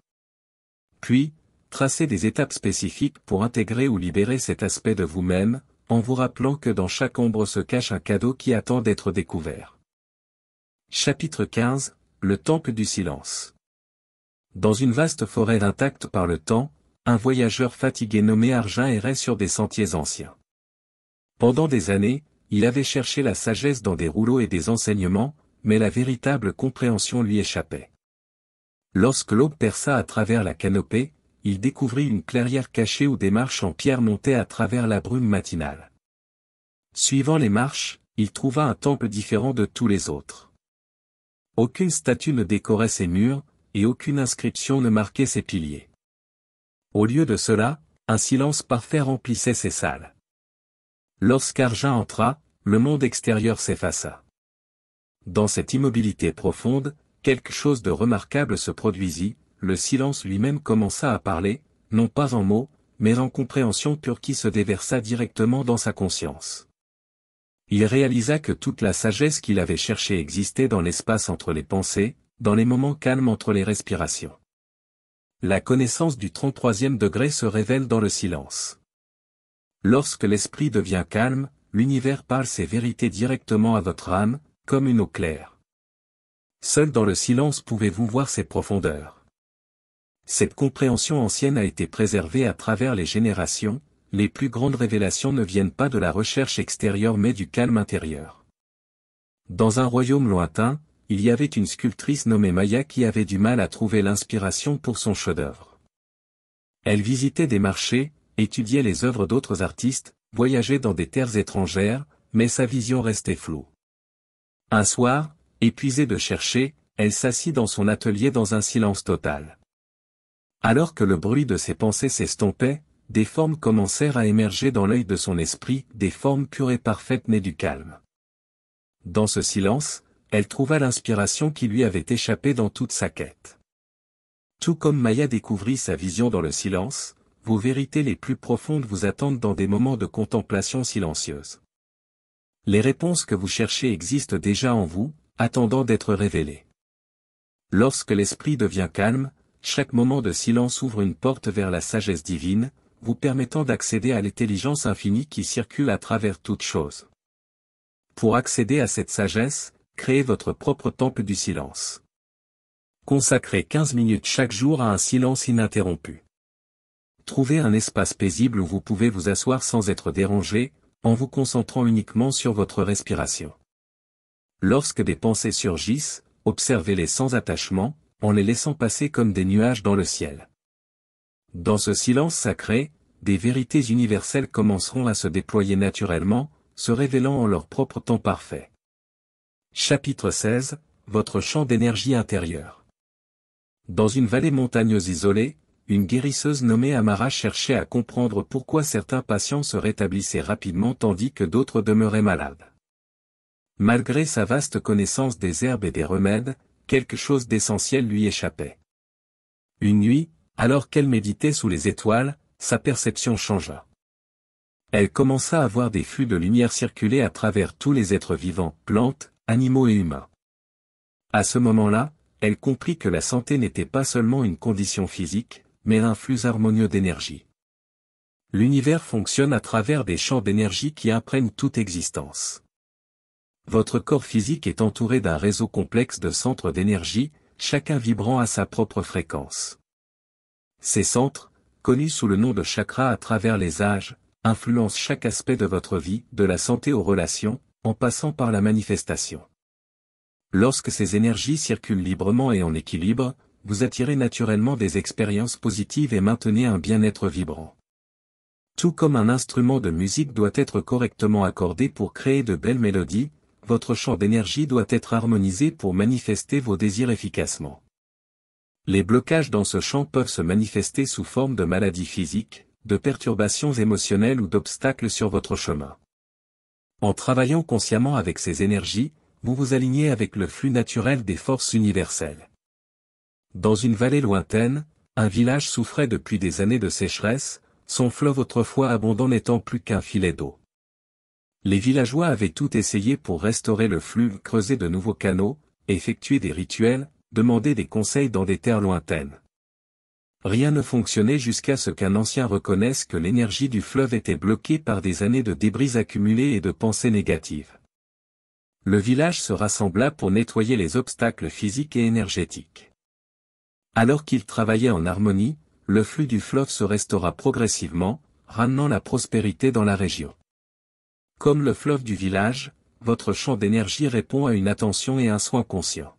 Puis, tracez des étapes spécifiques pour intégrer ou libérer cet aspect de vous-même, en vous rappelant que dans chaque ombre se cache un cadeau qui attend d'être découvert. Chapitre 15, le temple du silence. Dans une vaste forêt intacte par le temps, un voyageur fatigué nommé Arjun errait sur des sentiers anciens. Pendant des années, il avait cherché la sagesse dans des rouleaux et des enseignements, mais la véritable compréhension lui échappait. Lorsque l'aube perça à travers la canopée, il découvrit une clairière cachée où des marches en pierre montaient à travers la brume matinale. Suivant les marches, il trouva un temple différent de tous les autres. Aucune statue ne décorait ses murs, et aucune inscription ne marquait ses piliers. Au lieu de cela, un silence parfait remplissait ces salles. Lorsqu'Arjun entra, le monde extérieur s'effaça. Dans cette immobilité profonde, quelque chose de remarquable se produisit, le silence lui-même commença à parler, non pas en mots, mais en compréhension pure qui se déversa directement dans sa conscience. Il réalisa que toute la sagesse qu'il avait cherchée existait dans l'espace entre les pensées, dans les moments calmes entre les respirations. La connaissance du 33e degré se révèle dans le silence. Lorsque l'esprit devient calme, l'univers parle ses vérités directement à votre âme, comme une eau claire. Seul dans le silence pouvez-vous voir ses profondeurs. Cette compréhension ancienne a été préservée à travers les générations, les plus grandes révélations ne viennent pas de la recherche extérieure mais du calme intérieur. Dans un royaume lointain, il y avait une sculptrice nommée Maya qui avait du mal à trouver l'inspiration pour son chef-d'œuvre. Elle visitait des marchés, étudiait les œuvres d'autres artistes, voyageait dans des terres étrangères, mais sa vision restait floue. Un soir, épuisée de chercher, elle s'assit dans son atelier dans un silence total. Alors que le bruit de ses pensées s'estompait, des formes commencèrent à émerger dans l'œil de son esprit, des formes pures et parfaites nées du calme. Dans ce silence, elle trouva l'inspiration qui lui avait échappé dans toute sa quête. Tout comme Maya découvrit sa vision dans le silence, vos vérités les plus profondes vous attendent dans des moments de contemplation silencieuse. Les réponses que vous cherchez existent déjà en vous, attendant d'être révélées. Lorsque l'esprit devient calme, chaque moment de silence ouvre une porte vers la sagesse divine, vous permettant d'accéder à l'intelligence infinie qui circule à travers toute chose. Pour accéder à cette sagesse, créez votre propre temple du silence. Consacrez 15 minutes chaque jour à un silence ininterrompu. Trouvez un espace paisible où vous pouvez vous asseoir sans être dérangé, en vous concentrant uniquement sur votre respiration. Lorsque des pensées surgissent, observez-les sans attachement, en les laissant passer comme des nuages dans le ciel. Dans ce silence sacré, des vérités universelles commenceront à se déployer naturellement, se révélant en leur propre temps parfait. Chapitre 16, votre champ d'énergie intérieure. Dans une vallée montagneuse isolée, une guérisseuse nommée Amara cherchait à comprendre pourquoi certains patients se rétablissaient rapidement tandis que d'autres demeuraient malades. Malgré sa vaste connaissance des herbes et des remèdes, quelque chose d'essentiel lui échappait. Une nuit, alors qu'elle méditait sous les étoiles, sa perception changea. Elle commença à voir des flux de lumière circuler à travers tous les êtres vivants, plantes, animaux et humains. À ce moment-là, elle comprit que la santé n'était pas seulement une condition physique, mais un flux harmonieux d'énergie. L'univers fonctionne à travers des champs d'énergie qui imprègnent toute existence. Votre corps physique est entouré d'un réseau complexe de centres d'énergie, chacun vibrant à sa propre fréquence. Ces centres, connus sous le nom de chakras à travers les âges, influencent chaque aspect de votre vie, de la santé aux relations, en passant par la manifestation. Lorsque ces énergies circulent librement et en équilibre, vous attirez naturellement des expériences positives et maintenez un bien-être vibrant. Tout comme un instrument de musique doit être correctement accordé pour créer de belles mélodies, votre champ d'énergie doit être harmonisé pour manifester vos désirs efficacement. Les blocages dans ce champ peuvent se manifester sous forme de maladies physiques, de perturbations émotionnelles ou d'obstacles sur votre chemin. En travaillant consciemment avec ces énergies, vous vous alignez avec le flux naturel des forces universelles. Dans une vallée lointaine, un village souffrait depuis des années de sécheresse, son fleuve autrefois abondant n'étant plus qu'un filet d'eau. Les villageois avaient tout essayé pour restaurer le flux, creuser de nouveaux canaux, effectuer des rituels, demander des conseils dans des terres lointaines. Rien ne fonctionnait jusqu'à ce qu'un ancien reconnaisse que l'énergie du fleuve était bloquée par des années de débris accumulés et de pensées négatives. Le village se rassembla pour nettoyer les obstacles physiques et énergétiques. Alors qu'il travaillait en harmonie, le flux du fleuve se restaura progressivement, ramenant la prospérité dans la région. Comme le fleuve du village, votre champ d'énergie répond à une attention et un soin conscient.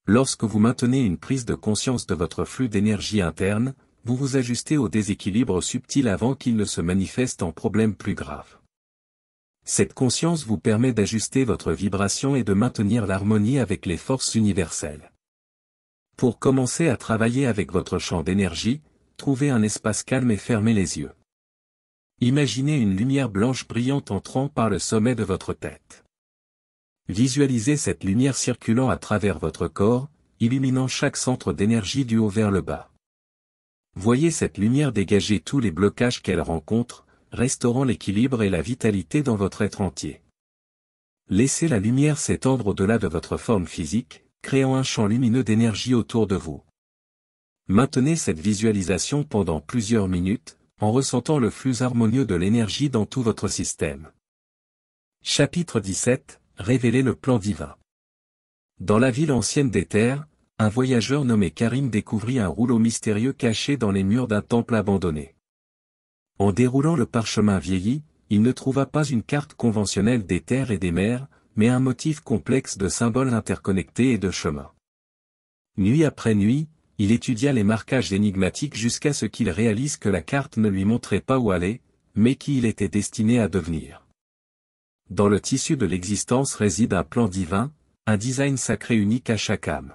Lorsque vous maintenez une prise de conscience de votre flux d'énergie interne, vous vous ajustez au déséquilibre subtil avant qu'il ne se manifeste en problème plus grave. Cette conscience vous permet d'ajuster votre vibration et de maintenir l'harmonie avec les forces universelles. Pour commencer à travailler avec votre champ d'énergie, trouvez un espace calme et fermez les yeux. Imaginez une lumière blanche brillante entrant par le sommet de votre tête. Visualisez cette lumière circulant à travers votre corps, illuminant chaque centre d'énergie du haut vers le bas. Voyez cette lumière dégager tous les blocages qu'elle rencontre, restaurant l'équilibre et la vitalité dans votre être entier. Laissez la lumière s'étendre au-delà de votre forme physique, créant un champ lumineux d'énergie autour de vous. Maintenez cette visualisation pendant plusieurs minutes, en ressentant le flux harmonieux de l'énergie dans tout votre système. Chapitre 17, révéler le plan divin. Dans la ville ancienne des terres, un voyageur nommé Karim découvrit un rouleau mystérieux caché dans les murs d'un temple abandonné. En déroulant le parchemin vieilli, il ne trouva pas une carte conventionnelle des terres et des mers, mais un motif complexe de symboles interconnectés et de chemins. Nuit après nuit, il étudia les marquages énigmatiques jusqu'à ce qu'il réalise que la carte ne lui montrait pas où aller, mais qui il était destiné à devenir. Dans le tissu de l'existence réside un plan divin, un design sacré unique à chaque âme.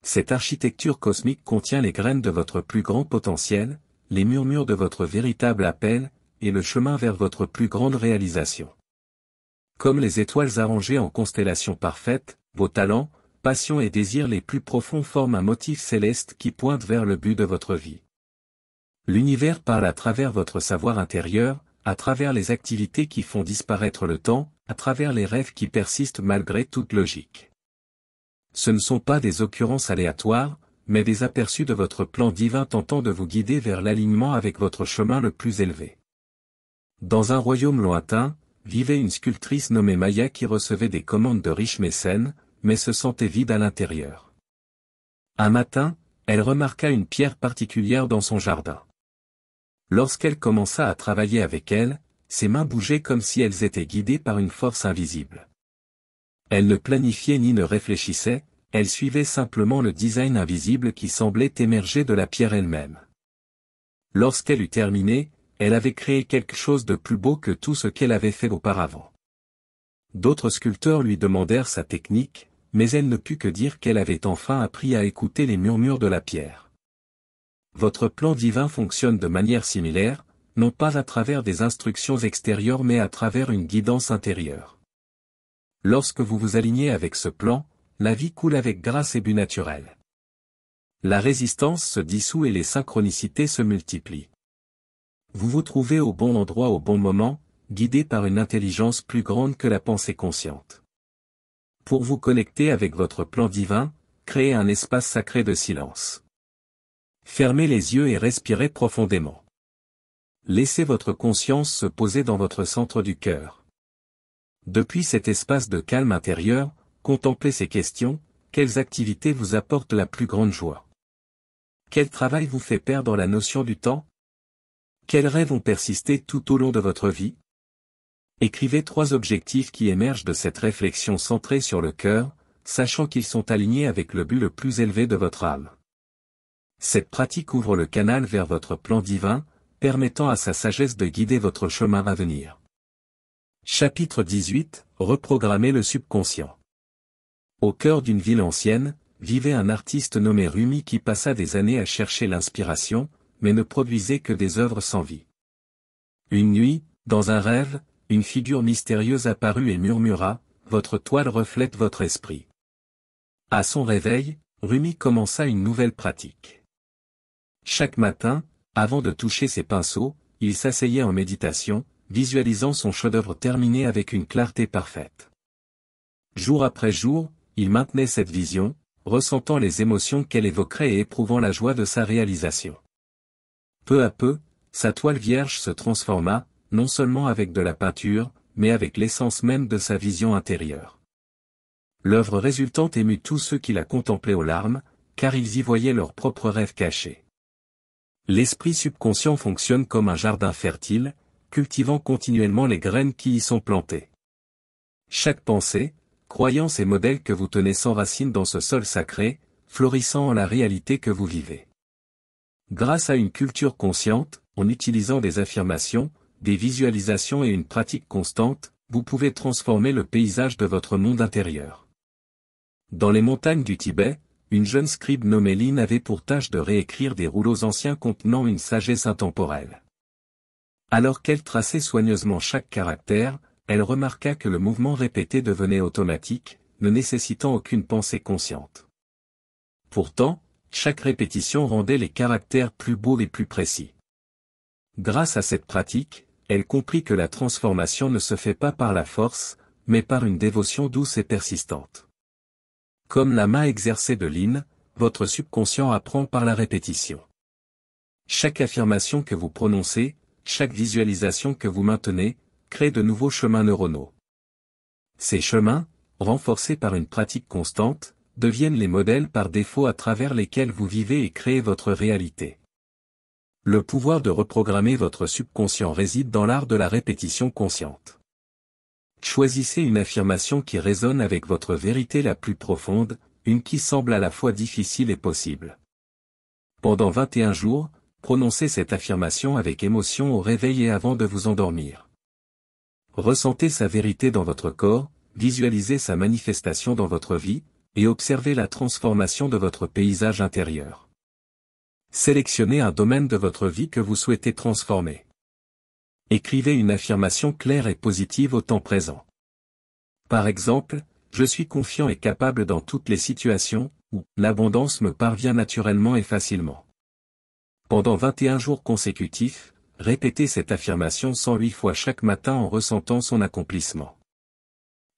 Cette architecture cosmique contient les graines de votre plus grand potentiel, les murmures de votre véritable appel, et le chemin vers votre plus grande réalisation. Comme les étoiles arrangées en constellations parfaites, vos talents, passions et désirs les plus profonds forment un motif céleste qui pointe vers le but de votre vie. L'univers parle à travers votre savoir intérieur, à travers les activités qui font disparaître le temps, à travers les rêves qui persistent malgré toute logique. Ce ne sont pas des occurrences aléatoires, mais des aperçus de votre plan divin tentant de vous guider vers l'alignement avec votre chemin le plus élevé. Dans un royaume lointain, vivait une sculptrice nommée Maya qui recevait des commandes de riches mécènes, mais se sentait vide à l'intérieur. Un matin, elle remarqua une pierre particulière dans son jardin. Lorsqu'elle commença à travailler avec elle, ses mains bougeaient comme si elles étaient guidées par une force invisible. Elle ne planifiait ni ne réfléchissait, elle suivait simplement le design invisible qui semblait émerger de la pierre elle-même. Lorsqu'elle eut terminé, elle avait créé quelque chose de plus beau que tout ce qu'elle avait fait auparavant. D'autres sculpteurs lui demandèrent sa technique, mais elle ne put que dire qu'elle avait enfin appris à écouter les murmures de la pierre. Votre plan divin fonctionne de manière similaire, non pas à travers des instructions extérieures mais à travers une guidance intérieure. Lorsque vous vous alignez avec ce plan, la vie coule avec grâce et but naturel. La résistance se dissout et les synchronicités se multiplient. Vous vous trouvez au bon endroit au bon moment, guidé par une intelligence plus grande que la pensée consciente. Pour vous connecter avec votre plan divin, créez un espace sacré de silence. Fermez les yeux et respirez profondément. Laissez votre conscience se poser dans votre centre du cœur. Depuis cet espace de calme intérieur, contemplez ces questions: quelles activités vous apportent la plus grande joie? Quel travail vous fait perdre la notion du temps? Quels rêves ont persisté tout au long de votre vie? Écrivez 3 objectifs qui émergent de cette réflexion centrée sur le cœur, sachant qu'ils sont alignés avec le but le plus élevé de votre âme. Cette pratique ouvre le canal vers votre plan divin, permettant à sa sagesse de guider votre chemin à venir. Chapitre 18 : Reprogrammer le subconscient. Au cœur d'une ville ancienne, vivait un artiste nommé Rumi qui passa des années à chercher l'inspiration, mais ne produisait que des œuvres sans vie. Une nuit, dans un rêve, une figure mystérieuse apparut et murmura: « Votre toile reflète votre esprit. » À son réveil, Rumi commença une nouvelle pratique. Chaque matin, avant de toucher ses pinceaux, il s'asseyait en méditation, visualisant son chef-d'œuvre terminé avec une clarté parfaite. Jour après jour, il maintenait cette vision, ressentant les émotions qu'elle évoquerait et éprouvant la joie de sa réalisation. Peu à peu, sa toile vierge se transforma, non seulement avec de la peinture, mais avec l'essence même de sa vision intérieure. L'œuvre résultante émut tous ceux qui la contemplaient aux larmes, car ils y voyaient leurs propres rêves cachés. L'esprit subconscient fonctionne comme un jardin fertile, cultivant continuellement les graines qui y sont plantées. Chaque pensée, croyance et modèle que vous tenez s'enracine dans ce sol sacré, florissant en la réalité que vous vivez. Grâce à une culture consciente, en utilisant des affirmations, des visualisations et une pratique constante, vous pouvez transformer le paysage de votre monde intérieur. Dans les montagnes du Tibet, une jeune scribe nommée Lin avait pour tâche de réécrire des rouleaux anciens contenant une sagesse intemporelle. Alors qu'elle traçait soigneusement chaque caractère, elle remarqua que le mouvement répété devenait automatique, ne nécessitant aucune pensée consciente. Pourtant, chaque répétition rendait les caractères plus beaux et plus précis. Grâce à cette pratique, elle comprit que la transformation ne se fait pas par la force, mais par une dévotion douce et persistante. Comme la main exercée de Lin, votre subconscient apprend par la répétition. Chaque affirmation que vous prononcez, chaque visualisation que vous maintenez, crée de nouveaux chemins neuronaux. Ces chemins, renforcés par une pratique constante, deviennent les modèles par défaut à travers lesquels vous vivez et créez votre réalité. Le pouvoir de reprogrammer votre subconscient réside dans l'art de la répétition consciente. Choisissez une affirmation qui résonne avec votre vérité la plus profonde, une qui semble à la fois difficile et possible. Pendant 21 jours, prononcez cette affirmation avec émotion au réveil et avant de vous endormir. Ressentez sa vérité dans votre corps, visualisez sa manifestation dans votre vie, et observez la transformation de votre paysage intérieur. Sélectionnez un domaine de votre vie que vous souhaitez transformer. Écrivez une affirmation claire et positive au temps présent. Par exemple, je suis confiant et capable dans toutes les situations, ou l'abondance me parvient naturellement et facilement. Pendant 21 jours consécutifs, répétez cette affirmation 108 fois chaque matin en ressentant son accomplissement.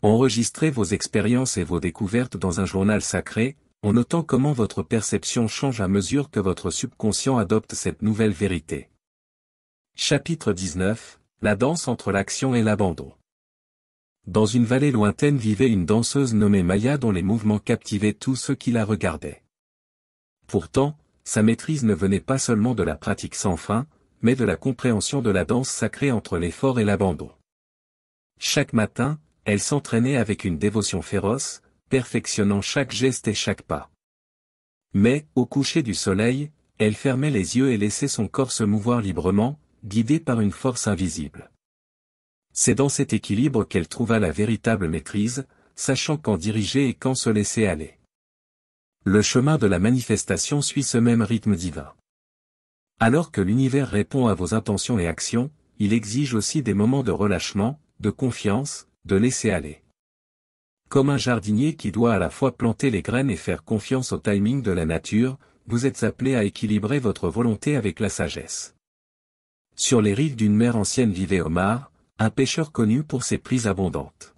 Enregistrez vos expériences et vos découvertes dans un journal sacré, en notant comment votre perception change à mesure que votre subconscient adopte cette nouvelle vérité. Chapitre 19 : La danse entre l'action et l'abandon. Dans une vallée lointaine vivait une danseuse nommée Maya dont les mouvements captivaient tous ceux qui la regardaient. Pourtant, sa maîtrise ne venait pas seulement de la pratique sans fin, mais de la compréhension de la danse sacrée entre l'effort et l'abandon. Chaque matin, elle s'entraînait avec une dévotion féroce, perfectionnant chaque geste et chaque pas. Mais, au coucher du soleil, elle fermait les yeux et laissait son corps se mouvoir librement, guidé par une force invisible. C'est dans cet équilibre qu'elle trouva la véritable maîtrise, sachant quand diriger et quand se laisser aller. Le chemin de la manifestation suit ce même rythme divin. Alors que l'univers répond à vos intentions et actions, il exige aussi des moments de relâchement, de confiance, de laisser aller. Comme un jardinier qui doit à la fois planter les graines et faire confiance au timing de la nature, vous êtes appelé à équilibrer votre volonté avec la sagesse. Sur les rives d'une mer ancienne vivait Omar, un pêcheur connu pour ses prises abondantes.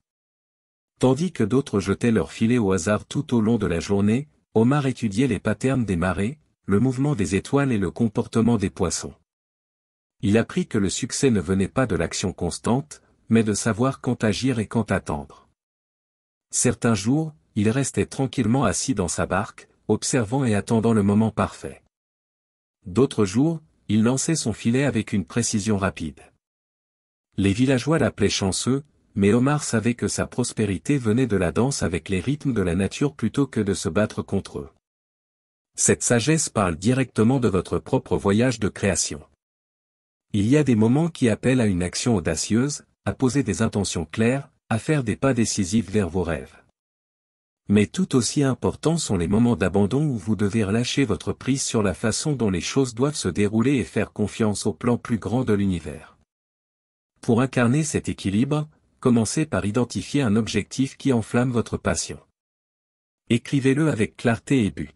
Tandis que d'autres jetaient leurs filets au hasard tout au long de la journée, Omar étudiait les patterns des marées, le mouvement des étoiles et le comportement des poissons. Il apprit que le succès ne venait pas de l'action constante, mais de savoir quand agir et quand attendre. Certains jours, il restait tranquillement assis dans sa barque, observant et attendant le moment parfait. D'autres jours, il lançait son filet avec une précision rapide. Les villageois l'appelaient chanceux, mais Omar savait que sa prospérité venait de la danse avec les rythmes de la nature plutôt que de se battre contre eux. Cette sagesse parle directement de votre propre voyage de création. Il y a des moments qui appellent à une action audacieuse, à poser des intentions claires, à faire des pas décisifs vers vos rêves. Mais tout aussi importants sont les moments d'abandon où vous devez relâcher votre prise sur la façon dont les choses doivent se dérouler et faire confiance au plan plus grand de l'univers. Pour incarner cet équilibre, commencez par identifier un objectif qui enflamme votre passion. Écrivez-le avec clarté et but.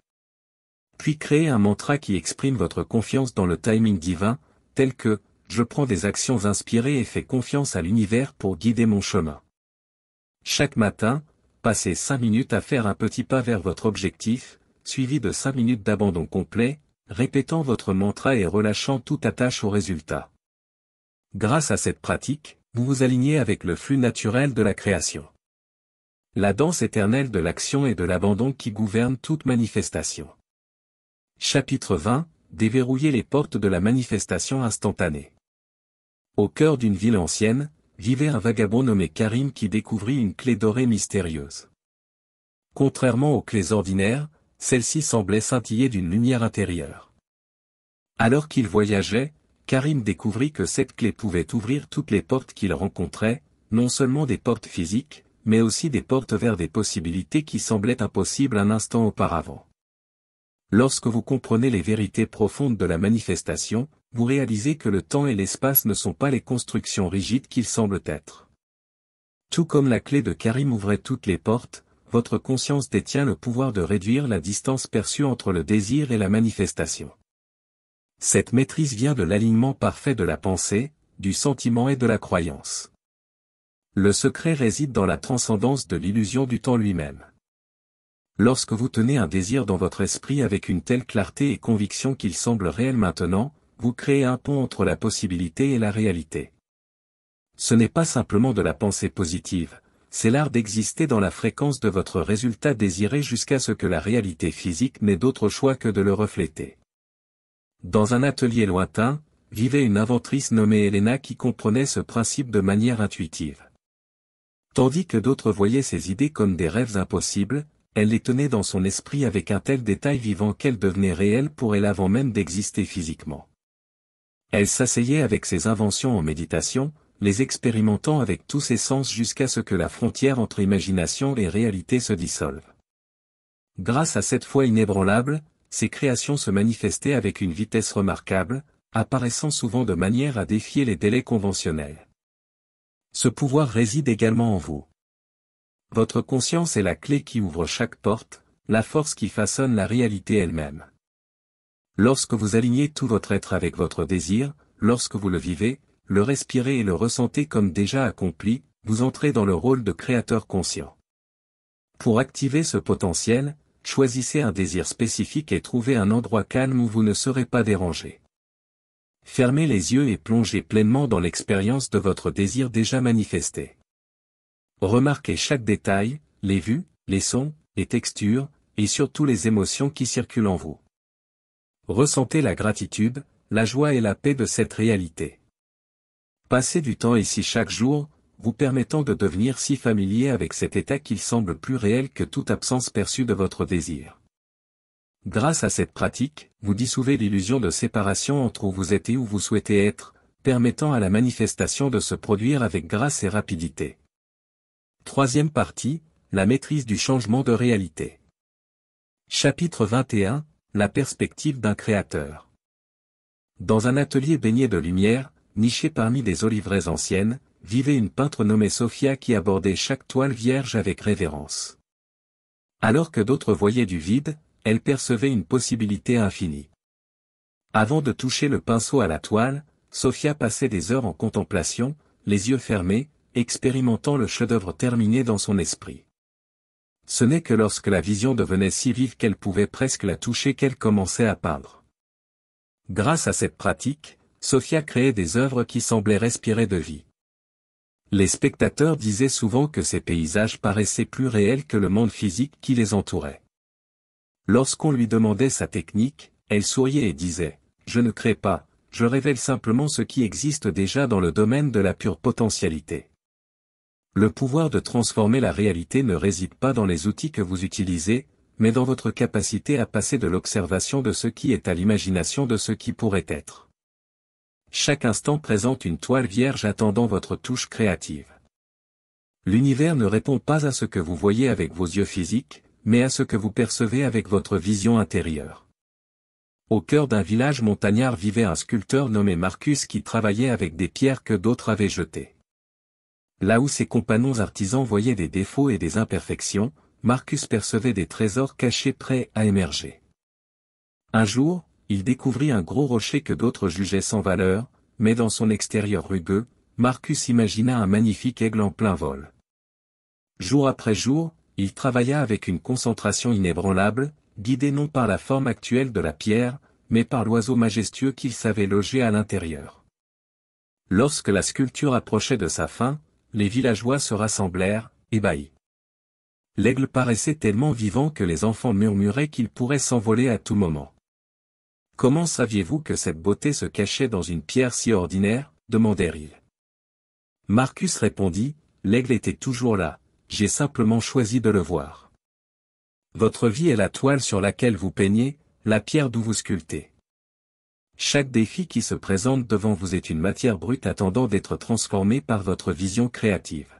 Puis créez un mantra qui exprime votre confiance dans le timing divin, tel que « Je prends des actions inspirées et fais confiance à l'univers pour guider mon chemin ». Chaque matin, passez 5 minutes à faire un petit pas vers votre objectif, suivi de 5 minutes d'abandon complet, répétant votre mantra et relâchant toute attache au résultat. Grâce à cette pratique, vous vous alignez avec le flux naturel de la création. La danse éternelle de l'action et de l'abandon qui gouverne toute manifestation. Chapitre 20, déverrouiller les portes de la manifestation instantanée. Au cœur d'une ville ancienne, vivait un vagabond nommé Karim qui découvrit une clé dorée mystérieuse. Contrairement aux clés ordinaires, celle-ci semblait scintiller d'une lumière intérieure. Alors qu'il voyageait, Karim découvrit que cette clé pouvait ouvrir toutes les portes qu'il rencontrait, non seulement des portes physiques, mais aussi des portes vers des possibilités qui semblaient impossibles un instant auparavant. Lorsque vous comprenez les vérités profondes de la manifestation, vous réalisez que le temps et l'espace ne sont pas les constructions rigides qu'ils semblent être. Tout comme la clé de Karim ouvrait toutes les portes, votre conscience détient le pouvoir de réduire la distance perçue entre le désir et la manifestation. Cette maîtrise vient de l'alignement parfait de la pensée, du sentiment et de la croyance. Le secret réside dans la transcendance de l'illusion du temps lui-même. Lorsque vous tenez un désir dans votre esprit avec une telle clarté et conviction qu'il semble réel maintenant, vous créez un pont entre la possibilité et la réalité. Ce n'est pas simplement de la pensée positive, c'est l'art d'exister dans la fréquence de votre résultat désiré jusqu'à ce que la réalité physique n'ait d'autre choix que de le refléter. Dans un atelier lointain, vivait une inventrice nommée Elena qui comprenait ce principe de manière intuitive. Tandis que d'autres voyaient ses idées comme des rêves impossibles, elle les tenait dans son esprit avec un tel détail vivant qu'elles devenaient réelles pour elle avant même d'exister physiquement. Elle s'asseyait avec ses inventions en méditation, les expérimentant avec tous ses sens jusqu'à ce que la frontière entre imagination et réalité se dissolve. Grâce à cette foi inébranlable, ses créations se manifestaient avec une vitesse remarquable, apparaissant souvent de manière à défier les délais conventionnels. Ce pouvoir réside également en vous. Votre conscience est la clé qui ouvre chaque porte, la force qui façonne la réalité elle-même. Lorsque vous alignez tout votre être avec votre désir, lorsque vous le vivez, le respirez et le ressentez comme déjà accompli, vous entrez dans le rôle de créateur conscient. Pour activer ce potentiel, choisissez un désir spécifique et trouvez un endroit calme où vous ne serez pas dérangé. Fermez les yeux et plongez pleinement dans l'expérience de votre désir déjà manifesté. Remarquez chaque détail, les vues, les sons, les textures, et surtout les émotions qui circulent en vous. Ressentez la gratitude, la joie et la paix de cette réalité. Passez du temps ici chaque jour, vous permettant de devenir si familier avec cet état qu'il semble plus réel que toute absence perçue de votre désir. Grâce à cette pratique, vous dissouvez l'illusion de séparation entre où vous êtes et où vous souhaitez être, permettant à la manifestation de se produire avec grâce et rapidité. Troisième partie, la maîtrise du changement de réalité. Chapitre 21, la perspective d'un créateur. Dans un atelier baigné de lumière, niché parmi des oliveraies anciennes, vivait une peintre nommée Sophia qui abordait chaque toile vierge avec révérence. Alors que d'autres voyaient du vide, elle percevait une possibilité infinie. Avant de toucher le pinceau à la toile, Sophia passait des heures en contemplation, les yeux fermés, expérimentant le chef-d'œuvre terminé dans son esprit. Ce n'est que lorsque la vision devenait si vive qu'elle pouvait presque la toucher qu'elle commençait à peindre. Grâce à cette pratique, Sophia créait des œuvres qui semblaient respirer de vie. Les spectateurs disaient souvent que ces paysages paraissaient plus réels que le monde physique qui les entourait. Lorsqu'on lui demandait sa technique, elle souriait et disait « Je ne crée pas, je révèle simplement ce qui existe déjà dans le domaine de la pure potentialité. » Le pouvoir de transformer la réalité ne réside pas dans les outils que vous utilisez, mais dans votre capacité à passer de l'observation de ce qui est à l'imagination de ce qui pourrait être. Chaque instant présente une toile vierge attendant votre touche créative. L'univers ne répond pas à ce que vous voyez avec vos yeux physiques, mais à ce que vous percevez avec votre vision intérieure. Au cœur d'un village montagnard vivait un sculpteur nommé Marcus qui travaillait avec des pierres que d'autres avaient jetées. Là où ses compagnons artisans voyaient des défauts et des imperfections, Marcus percevait des trésors cachés prêts à émerger. Un jour, il découvrit un gros rocher que d'autres jugeaient sans valeur, mais dans son extérieur rugueux, Marcus imagina un magnifique aigle en plein vol. Jour après jour, il travailla avec une concentration inébranlable, guidé non par la forme actuelle de la pierre, mais par l'oiseau majestueux qu'il savait loger à l'intérieur. Lorsque la sculpture approchait de sa fin, les villageois se rassemblèrent, ébahis. L'aigle paraissait tellement vivant que les enfants murmuraient qu'il pourrait s'envoler à tout moment. « Comment saviez-vous que cette beauté se cachait dans une pierre si ordinaire » demandèrent-ils. Marcus répondit, « L'aigle était toujours là, j'ai simplement choisi de le voir. Votre vie est la toile sur laquelle vous peignez, la pierre d'où vous sculptez. Chaque défi qui se présente devant vous est une matière brute attendant d'être transformée par votre vision créative.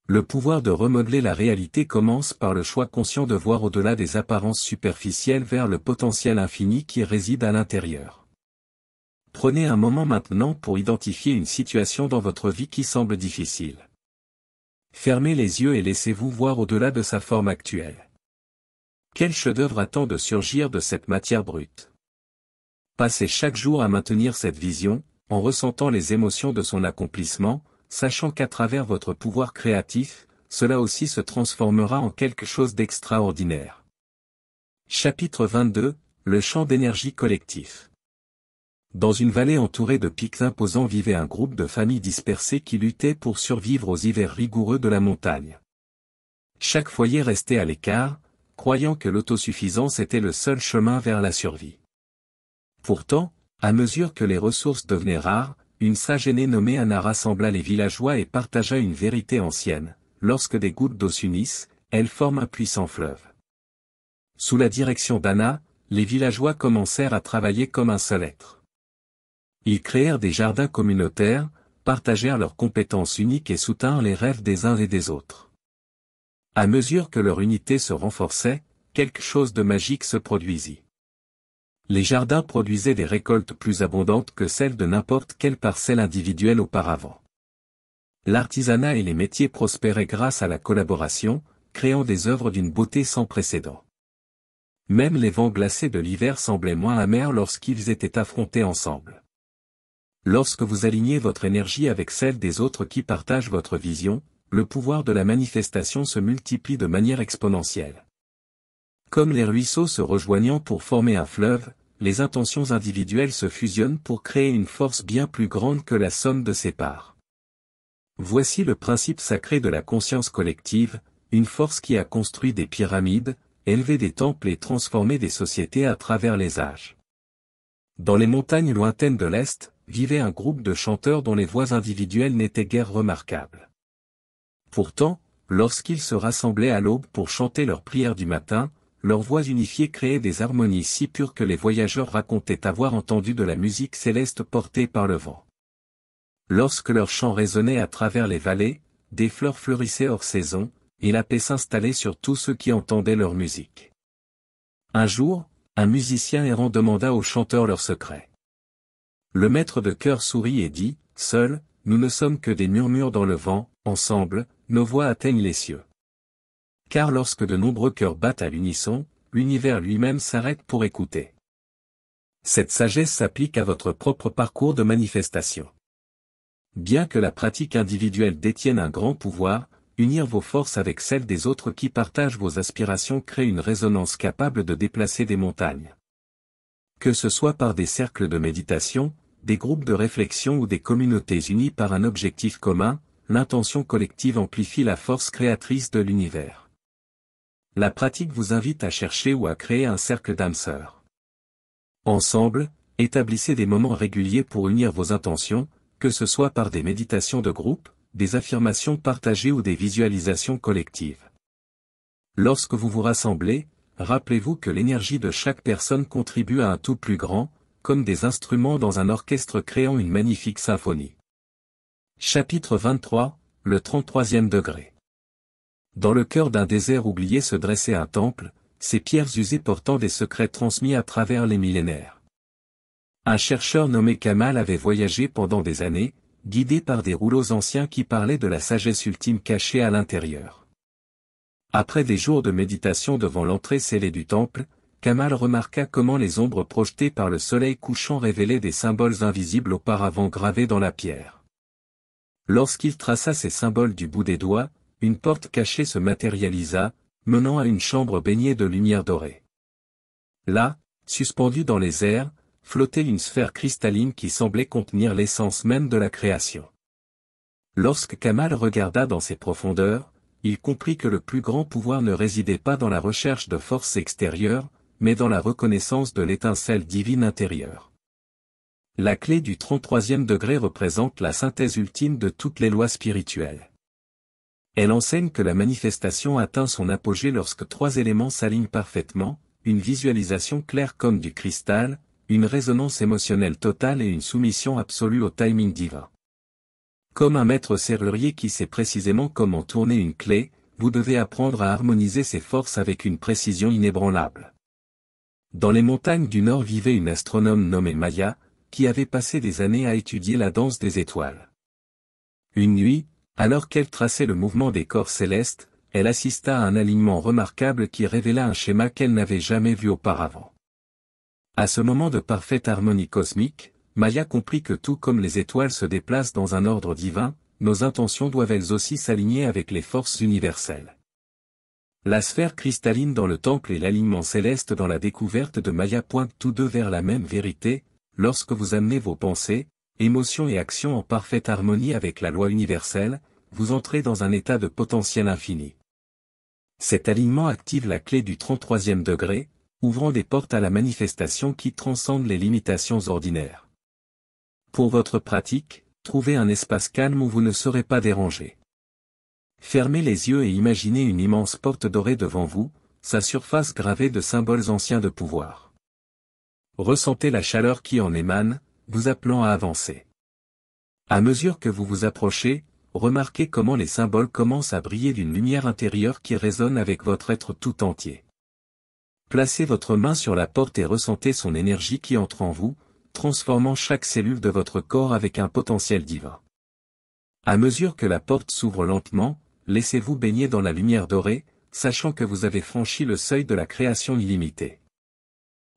Le pouvoir de remodeler la réalité commence par le choix conscient de voir au-delà des apparences superficielles vers le potentiel infini qui réside à l'intérieur. Prenez un moment maintenant pour identifier une situation dans votre vie qui semble difficile. Fermez les yeux et laissez-vous voir au-delà de sa forme actuelle. Quel chef-d'œuvre attend de surgir de cette matière brute? Passez chaque jour à maintenir cette vision, en ressentant les émotions de son accomplissement, sachant qu'à travers votre pouvoir créatif, cela aussi se transformera en quelque chose d'extraordinaire. Chapitre 22, le champ d'énergie collectif. Dans une vallée entourée de pics imposants vivait un groupe de familles dispersées qui luttaient pour survivre aux hivers rigoureux de la montagne. Chaque foyer restait à l'écart, croyant que l'autosuffisance était le seul chemin vers la survie. Pourtant, à mesure que les ressources devenaient rares, une sage aînée nommée Anna rassembla les villageois et partagea une vérité ancienne. Lorsque des gouttes d'eau s'unissent, elles forment un puissant fleuve. Sous la direction d'Anna, les villageois commencèrent à travailler comme un seul être. Ils créèrent des jardins communautaires, partagèrent leurs compétences uniques et soutinrent les rêves des uns et des autres. À mesure que leur unité se renforçait, quelque chose de magique se produisit. Les jardins produisaient des récoltes plus abondantes que celles de n'importe quelle parcelle individuelle auparavant. L'artisanat et les métiers prospéraient grâce à la collaboration, créant des œuvres d'une beauté sans précédent. Même les vents glacés de l'hiver semblaient moins amers lorsqu'ils étaient affrontés ensemble. Lorsque vous alignez votre énergie avec celle des autres qui partagent votre vision, le pouvoir de la manifestation se multiplie de manière exponentielle. Comme les ruisseaux se rejoignant pour former un fleuve, les intentions individuelles se fusionnent pour créer une force bien plus grande que la somme de ses parts. Voici le principe sacré de la conscience collective, une force qui a construit des pyramides, élevé des temples et transformé des sociétés à travers les âges. Dans les montagnes lointaines de l'Est, vivait un groupe de chanteurs dont les voix individuelles n'étaient guère remarquables. Pourtant, lorsqu'ils se rassemblaient à l'aube pour chanter leurs prières du matin, leurs voix unifiées créaient des harmonies si pures que les voyageurs racontaient avoir entendu de la musique céleste portée par le vent. Lorsque leur chant résonnait à travers les vallées, des fleurs fleurissaient hors saison, et la paix s'installait sur tous ceux qui entendaient leur musique. Un jour, un musicien errant demanda aux chanteurs leur secret. Le maître de chœur sourit et dit, « Seuls, nous ne sommes que des murmures dans le vent, ensemble, nos voix atteignent les cieux. » Car lorsque de nombreux cœurs battent à l'unisson, l'univers lui-même s'arrête pour écouter. Cette sagesse s'applique à votre propre parcours de manifestation. Bien que la pratique individuelle détienne un grand pouvoir, unir vos forces avec celles des autres qui partagent vos aspirations crée une résonance capable de déplacer des montagnes. Que ce soit par des cercles de méditation, des groupes de réflexion ou des communautés unies par un objectif commun, l'intention collective amplifie la force créatrice de l'univers. La pratique vous invite à chercher ou à créer un cercle d'âmes sœurs. Ensemble, établissez des moments réguliers pour unir vos intentions, que ce soit par des méditations de groupe, des affirmations partagées ou des visualisations collectives. Lorsque vous vous rassemblez, rappelez-vous que l'énergie de chaque personne contribue à un tout plus grand, comme des instruments dans un orchestre créant une magnifique symphonie. Chapitre 23, le 33e degré. Dans le cœur d'un désert oublié se dressait un temple, ses pierres usées portant des secrets transmis à travers les millénaires. Un chercheur nommé Kamal avait voyagé pendant des années, guidé par des rouleaux anciens qui parlaient de la sagesse ultime cachée à l'intérieur. Après des jours de méditation devant l'entrée scellée du temple, Kamal remarqua comment les ombres projetées par le soleil couchant révélaient des symboles invisibles auparavant gravés dans la pierre. Lorsqu'il traça ces symboles du bout des doigts, une porte cachée se matérialisa, menant à une chambre baignée de lumière dorée. Là, suspendue dans les airs, flottait une sphère cristalline qui semblait contenir l'essence même de la création. Lorsque Kamal regarda dans ses profondeurs, il comprit que le plus grand pouvoir ne résidait pas dans la recherche de forces extérieures, mais dans la reconnaissance de l'étincelle divine intérieure. La clé du 33e degré représente la synthèse ultime de toutes les lois spirituelles. Elle enseigne que la manifestation atteint son apogée lorsque trois éléments s'alignent parfaitement, une visualisation claire comme du cristal, une résonance émotionnelle totale et une soumission absolue au timing divin. Comme un maître serrurier qui sait précisément comment tourner une clé, vous devez apprendre à harmoniser ces forces avec une précision inébranlable. Dans les montagnes du Nord vivait une astronome nommée Maya, qui avait passé des années à étudier la danse des étoiles. Une nuit, alors qu'elle traçait le mouvement des corps célestes, elle assista à un alignement remarquable qui révéla un schéma qu'elle n'avait jamais vu auparavant. À ce moment de parfaite harmonie cosmique, Maya comprit que tout comme les étoiles se déplacent dans un ordre divin, nos intentions doivent elles aussi s'aligner avec les forces universelles. La sphère cristalline dans le temple et l'alignement céleste dans la découverte de Maya pointent tous deux vers la même vérité, lorsque vous amenez vos pensées, émotions et actions en parfaite harmonie avec la loi universelle, vous entrez dans un état de potentiel infini. Cet alignement active la clé du 33e degré, ouvrant des portes à la manifestation qui transcendent les limitations ordinaires. Pour votre pratique, trouvez un espace calme où vous ne serez pas dérangé. Fermez les yeux et imaginez une immense porte dorée devant vous, sa surface gravée de symboles anciens de pouvoir. Ressentez la chaleur qui en émane, vous appelant à avancer. À mesure que vous vous approchez, remarquez comment les symboles commencent à briller d'une lumière intérieure qui résonne avec votre être tout entier. Placez votre main sur la porte et ressentez son énergie qui entre en vous, transformant chaque cellule de votre corps avec un potentiel divin. À mesure que la porte s'ouvre lentement, laissez-vous baigner dans la lumière dorée, sachant que vous avez franchi le seuil de la création illimitée.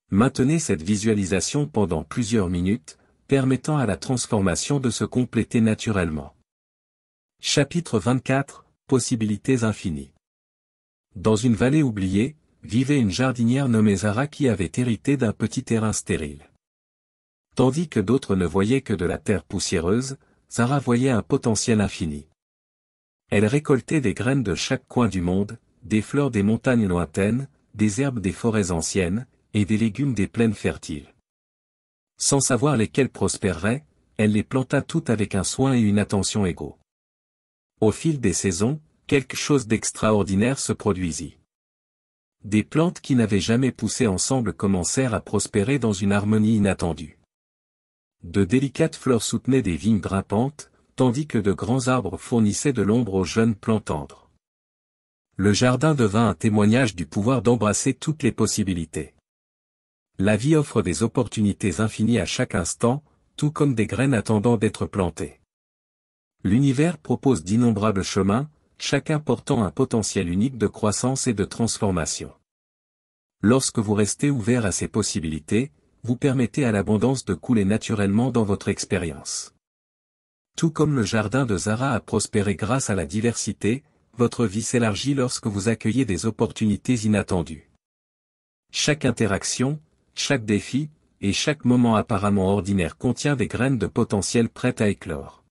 Maintenez cette visualisation pendant plusieurs minutes, permettant à la transformation de se compléter naturellement. Chapitre 24, Possibilités infinies. Dans une vallée oubliée, vivait une jardinière nommée Zara qui avait hérité d'un petit terrain stérile. Tandis que d'autres ne voyaient que de la terre poussiéreuse, Zara voyait un potentiel infini. Elle récoltait des graines de chaque coin du monde, des fleurs des montagnes lointaines, des herbes des forêts anciennes, et des légumes des plaines fertiles. Sans savoir lesquels prospéreraient, elle les planta toutes avec un soin et une attention égaux. Au fil des saisons, quelque chose d'extraordinaire se produisit. Des plantes qui n'avaient jamais poussé ensemble commencèrent à prospérer dans une harmonie inattendue. De délicates fleurs soutenaient des vignes grimpantes, tandis que de grands arbres fournissaient de l'ombre aux jeunes plants tendres. Le jardin devint un témoignage du pouvoir d'embrasser toutes les possibilités. La vie offre des opportunités infinies à chaque instant, tout comme des graines attendant d'être plantées. L'univers propose d'innombrables chemins, chacun portant un potentiel unique de croissance et de transformation. Lorsque vous restez ouvert à ces possibilités, vous permettez à l'abondance de couler naturellement dans votre expérience. Tout comme le jardin de Zara a prospéré grâce à la diversité, votre vie s'élargit lorsque vous accueillez des opportunités inattendues. Chaque interaction, chaque défi, et chaque moment apparemment ordinaire contient des graines de potentiel prêtes à éclore.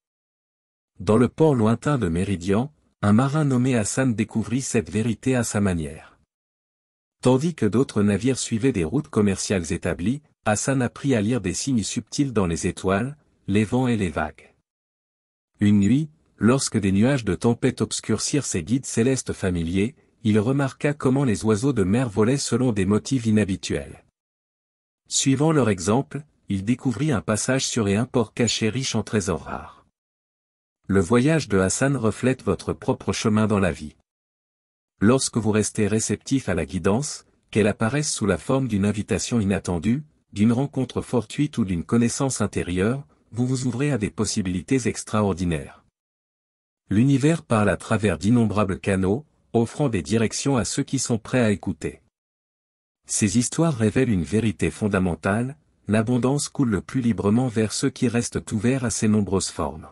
Dans le port lointain de Méridian, un marin nommé Hassan découvrit cette vérité à sa manière. Tandis que d'autres navires suivaient des routes commerciales établies, Hassan apprit à lire des signes subtils dans les étoiles, les vents et les vagues. Une nuit, lorsque des nuages de tempête obscurcirent ses guides célestes familiers, il remarqua comment les oiseaux de mer volaient selon des motifs inhabituels. Suivant leur exemple, il découvrit un passage sur un port caché riche en trésors rares. Le voyage de Hassan reflète votre propre chemin dans la vie. Lorsque vous restez réceptif à la guidance, qu'elle apparaisse sous la forme d'une invitation inattendue, d'une rencontre fortuite ou d'une connaissance intérieure, vous vous ouvrez à des possibilités extraordinaires. L'univers parle à travers d'innombrables canaux, offrant des directions à ceux qui sont prêts à écouter. Ces histoires révèlent une vérité fondamentale, l'abondance coule le plus librement vers ceux qui restent ouverts à ces nombreuses formes.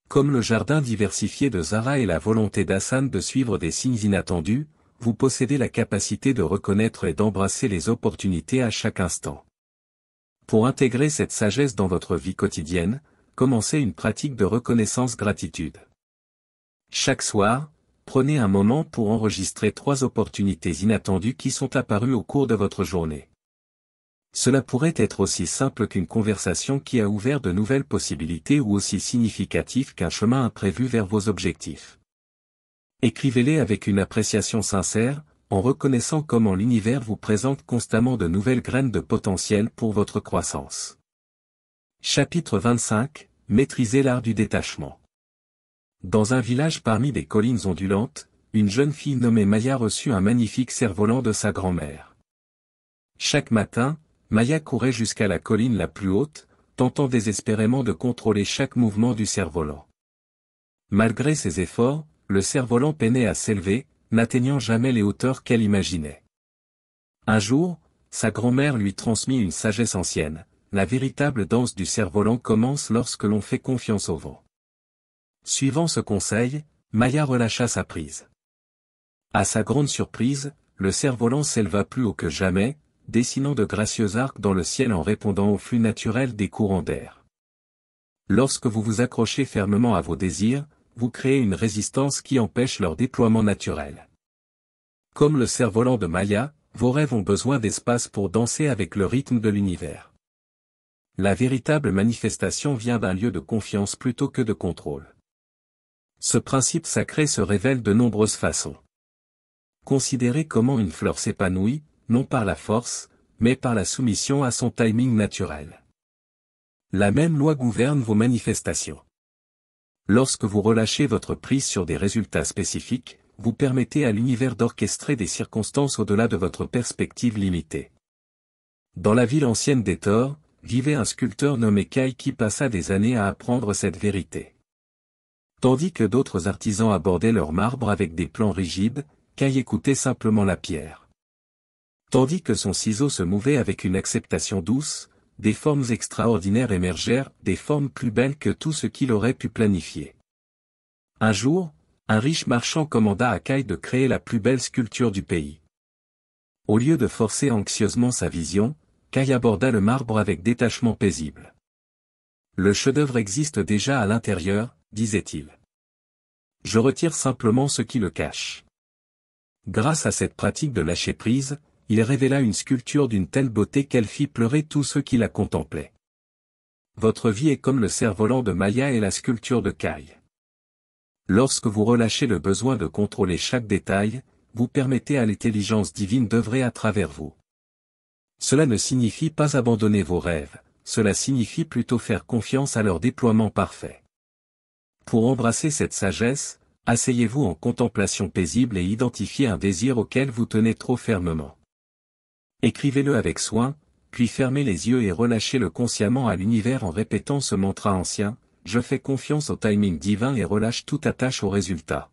Comme le jardin diversifié de Zara et la volonté d'Hassan de suivre des signes inattendus, vous possédez la capacité de reconnaître et d'embrasser les opportunités à chaque instant. Pour intégrer cette sagesse dans votre vie quotidienne, commencez une pratique de reconnaissance-gratitude. Chaque soir, prenez un moment pour enregistrer 3 opportunités inattendues qui sont apparues au cours de votre journée. Cela pourrait être aussi simple qu'une conversation qui a ouvert de nouvelles possibilités ou aussi significatif qu'un chemin imprévu vers vos objectifs. Écrivez-les avec une appréciation sincère, en reconnaissant comment l'univers vous présente constamment de nouvelles graines de potentiel pour votre croissance. Chapitre 25, Maîtriser l'art du détachement. Dans un village parmi des collines ondulantes, une jeune fille nommée Maya reçut un magnifique cerf-volant de sa grand-mère. Chaque matin, Maya courait jusqu'à la colline la plus haute, tentant désespérément de contrôler chaque mouvement du cerf-volant. Malgré ses efforts, le cerf-volant peinait à s'élever, n'atteignant jamais les hauteurs qu'elle imaginait. Un jour, sa grand-mère lui transmit une sagesse ancienne: la véritable danse du cerf-volant commence lorsque l'on fait confiance au vent. Suivant ce conseil, Maya relâcha sa prise. À sa grande surprise, le cerf-volant s'éleva plus haut que jamais, dessinant de gracieux arcs dans le ciel en répondant au flux naturel des courants d'air. Lorsque vous vous accrochez fermement à vos désirs, vous créez une résistance qui empêche leur déploiement naturel. Comme le cerf-volant de Maya, vos rêves ont besoin d'espace pour danser avec le rythme de l'univers. La véritable manifestation vient d'un lieu de confiance plutôt que de contrôle. Ce principe sacré se révèle de nombreuses façons. Considérez comment une fleur s'épanouit, non par la force, mais par la soumission à son timing naturel. La même loi gouverne vos manifestations. Lorsque vous relâchez votre prise sur des résultats spécifiques, vous permettez à l'univers d'orchestrer des circonstances au-delà de votre perspective limitée. Dans la ville ancienne d'Étor, vivait un sculpteur nommé Kai qui passa des années à apprendre cette vérité. Tandis que d'autres artisans abordaient leur marbre avec des plans rigides, Kai écoutait simplement la pierre. Tandis que son ciseau se mouvait avec une acceptation douce, des formes extraordinaires émergèrent, des formes plus belles que tout ce qu'il aurait pu planifier. Un jour, un riche marchand commanda à Kai de créer la plus belle sculpture du pays. Au lieu de forcer anxieusement sa vision, Kai aborda le marbre avec détachement paisible. Le chef-d'œuvre existe déjà à l'intérieur, disait-il. Je retire simplement ce qui le cache. Grâce à cette pratique de lâcher prise, il révéla une sculpture d'une telle beauté qu'elle fit pleurer tous ceux qui la contemplaient. Votre vie est comme le cerf-volant de Maya et la sculpture de Kai. Lorsque vous relâchez le besoin de contrôler chaque détail, vous permettez à l'intelligence divine d'œuvrer à travers vous. Cela ne signifie pas abandonner vos rêves, cela signifie plutôt faire confiance à leur déploiement parfait. Pour embrasser cette sagesse, asseyez-vous en contemplation paisible et identifiez un désir auquel vous tenez trop fermement. Écrivez-le avec soin, puis fermez les yeux et relâchez-le consciemment à l'univers en répétant ce mantra ancien, je fais confiance au timing divin et relâche toute attache au résultat.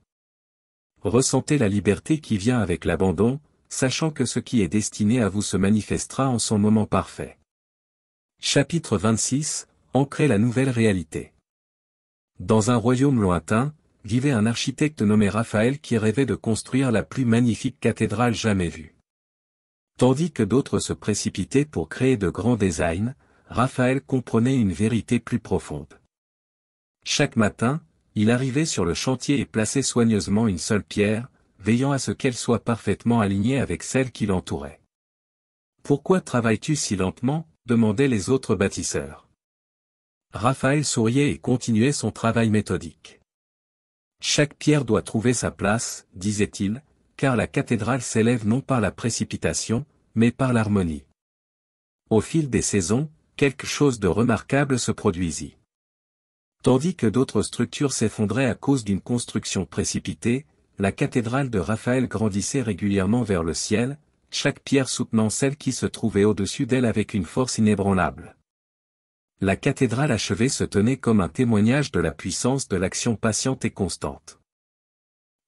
Ressentez la liberté qui vient avec l'abandon, sachant que ce qui est destiné à vous se manifestera en son moment parfait. Chapitre 26, Ancrer la nouvelle réalité. Dans un royaume lointain, vivait un architecte nommé Raphaël qui rêvait de construire la plus magnifique cathédrale jamais vue. Tandis que d'autres se précipitaient pour créer de grands designs, Raphaël comprenait une vérité plus profonde. Chaque matin, il arrivait sur le chantier et plaçait soigneusement une seule pierre, veillant à ce qu'elle soit parfaitement alignée avec celle qui l'entourait. « Pourquoi travailles-tu si lentement ?» demandaient les autres bâtisseurs. Raphaël souriait et continuait son travail méthodique. « Chaque pierre doit trouver sa place, disait-il, car la cathédrale s'élève non par la précipitation, mais par l'harmonie. » Au fil des saisons, quelque chose de remarquable se produisit. Tandis que d'autres structures s'effondraient à cause d'une construction précipitée, la cathédrale de Raphaël grandissait régulièrement vers le ciel, chaque pierre soutenant celle qui se trouvait au-dessus d'elle avec une force inébranlable. La cathédrale achevée se tenait comme un témoignage de la puissance de l'action patiente et constante.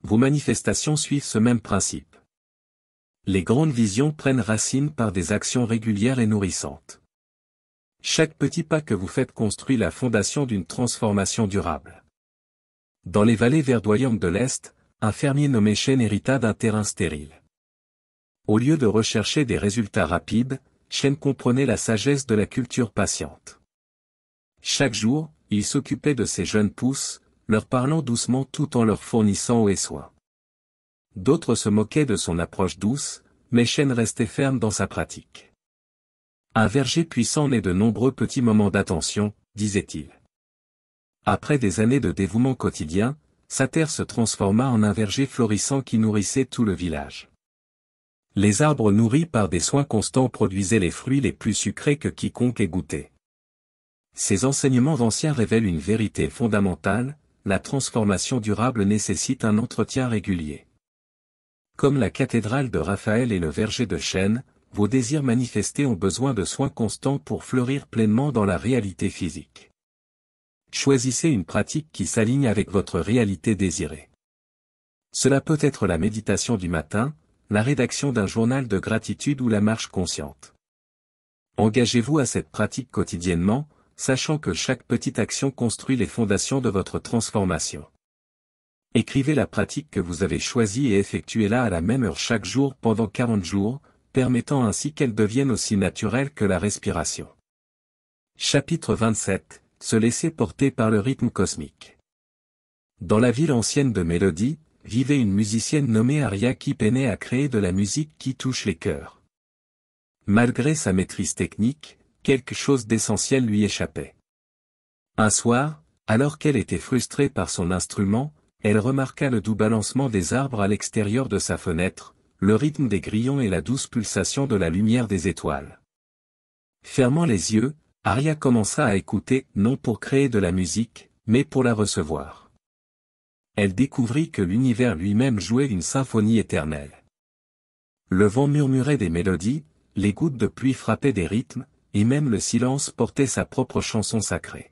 Vos manifestations suivent ce même principe. Les grandes visions prennent racine par des actions régulières et nourrissantes. Chaque petit pas que vous faites construit la fondation d'une transformation durable. Dans les vallées verdoyantes de l'Est, un fermier nommé Shen hérita d'un terrain stérile. Au lieu de rechercher des résultats rapides, Shen comprenait la sagesse de la culture patiente. Chaque jour, il s'occupait de ces jeunes pousses, leur parlant doucement tout en leur fournissant eau et soin. D'autres se moquaient de son approche douce, mais Shen restait ferme dans sa pratique. Un verger puissant naît de nombreux petits moments d'attention, disait-il. Après des années de dévouement quotidien, sa terre se transforma en un verger florissant qui nourrissait tout le village. Les arbres nourris par des soins constants produisaient les fruits les plus sucrés que quiconque ait goûté. Ces enseignements anciens révèlent une vérité fondamentale, la transformation durable nécessite un entretien régulier. Comme la cathédrale de Raphaël et le verger de chêne, vos désirs manifestés ont besoin de soins constants pour fleurir pleinement dans la réalité physique. Choisissez une pratique qui s'aligne avec votre réalité désirée. Cela peut être la méditation du matin, la rédaction d'un journal de gratitude ou la marche consciente. Engagez-vous à cette pratique quotidiennement, sachant que chaque petite action construit les fondations de votre transformation. Écrivez la pratique que vous avez choisie et effectuez-la à la même heure chaque jour pendant 40 jours, permettant ainsi qu'elle devienne aussi naturelle que la respiration. Chapitre 27. Se laisser porter par le rythme cosmique. Dans la ville ancienne de Mélodie, vivait une musicienne nommée Aria qui peinait à créer de la musique qui touche les cœurs. Malgré sa maîtrise technique, quelque chose d'essentiel lui échappait. Un soir, alors qu'elle était frustrée par son instrument, elle remarqua le doux balancement des arbres à l'extérieur de sa fenêtre, le rythme des grillons et la douce pulsation de la lumière des étoiles. Fermant les yeux, Aria commença à écouter non pour créer de la musique, mais pour la recevoir. Elle découvrit que l'univers lui-même jouait une symphonie éternelle. Le vent murmurait des mélodies, les gouttes de pluie frappaient des rythmes, et même le silence portait sa propre chanson sacrée.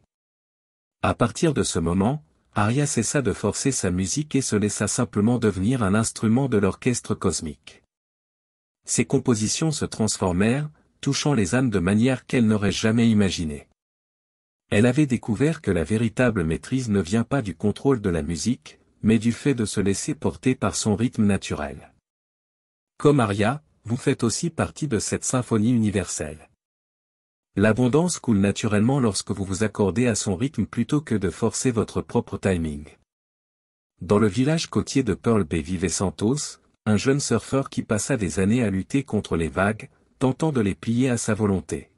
À partir de ce moment, Aria cessa de forcer sa musique et se laissa simplement devenir un instrument de l'orchestre cosmique. Ses compositions se transformèrent, touchant les âmes de manière qu'elle n'aurait jamais imaginée. Elle avait découvert que la véritable maîtrise ne vient pas du contrôle de la musique, mais du fait de se laisser porter par son rythme naturel. Comme Aria, vous faites aussi partie de cette symphonie universelle. L'abondance coule naturellement lorsque vous vous accordez à son rythme plutôt que de forcer votre propre timing. Dans le village côtier de Pearl Bay vivait Santos, un jeune surfeur qui passa des années à lutter contre les vagues, tentant de les plier à sa volonté.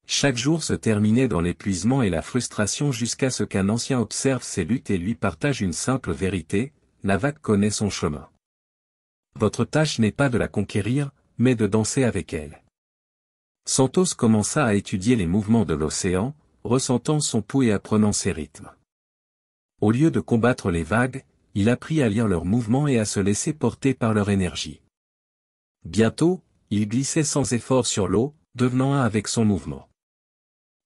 Chaque jour se terminait dans l'épuisement et la frustration jusqu'à ce qu'un ancien observe ses luttes et lui partage une simple vérité, la vague connaît son chemin. Votre tâche n'est pas de la conquérir, mais de danser avec elle. Santos commença à étudier les mouvements de l'océan, ressentant son pouls et apprenant ses rythmes. Au lieu de combattre les vagues, il apprit à lire leurs mouvements et à se laisser porter par leur énergie. Bientôt, il glissait sans effort sur l'eau, devenant un avec son mouvement.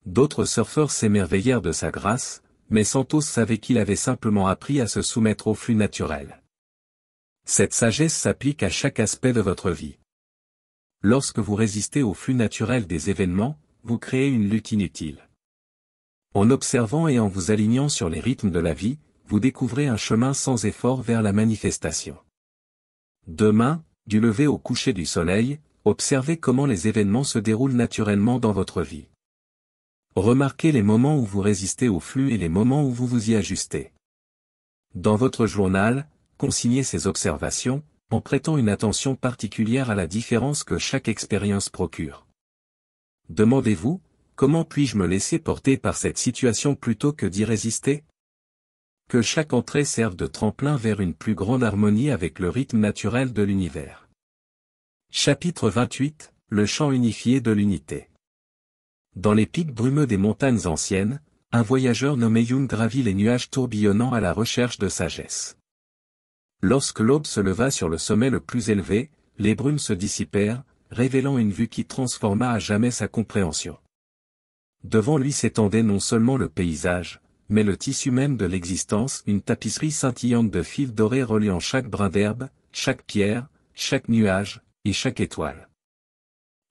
D'autres surfeurs s'émerveillèrent de sa grâce, mais Santos savait qu'il avait simplement appris à se soumettre au flux naturel. Cette sagesse s'applique à chaque aspect de votre vie. Lorsque vous résistez au flux naturel des événements, vous créez une lutte inutile. En observant et en vous alignant sur les rythmes de la vie, vous découvrez un chemin sans effort vers la manifestation. Demain, du lever au coucher du soleil, observez comment les événements se déroulent naturellement dans votre vie. Remarquez les moments où vous résistez au flux et les moments où vous vous y ajustez. Dans votre journal, consignez ces observations, en prêtant une attention particulière à la différence que chaque expérience procure. Demandez-vous, comment puis-je me laisser porter par cette situation plutôt que d'y résister? Que chaque entrée serve de tremplin vers une plus grande harmonie avec le rythme naturel de l'univers. Chapitre 28, le champ unifié de l'unité. Dans les pics brumeux des montagnes anciennes, un voyageur nommé Yoon gravit les nuages tourbillonnants à la recherche de sagesse. Lorsque l'aube se leva sur le sommet le plus élevé, les brumes se dissipèrent, révélant une vue qui transforma à jamais sa compréhension. Devant lui s'étendait non seulement le paysage, mais le tissu même de l'existence, une tapisserie scintillante de fils dorés reliant chaque brin d'herbe, chaque pierre, chaque nuage, et chaque étoile.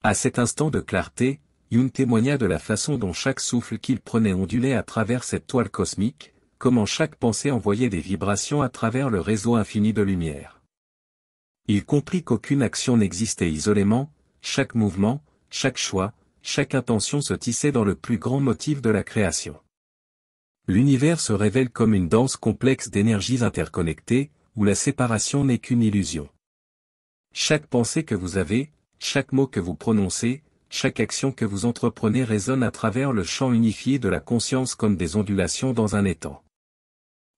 À cet instant de clarté, Yoon témoigna de la façon dont chaque souffle qu'il prenait ondulait à travers cette toile cosmique, comment chaque pensée envoyait des vibrations à travers le réseau infini de lumière. Il comprit qu'aucune action n'existait isolément, chaque mouvement, chaque choix, chaque intention se tissait dans le plus grand motif de la création. L'univers se révèle comme une danse complexe d'énergies interconnectées, où la séparation n'est qu'une illusion. Chaque pensée que vous avez, chaque mot que vous prononcez, chaque action que vous entreprenez résonne à travers le champ unifié de la conscience comme des ondulations dans un étang.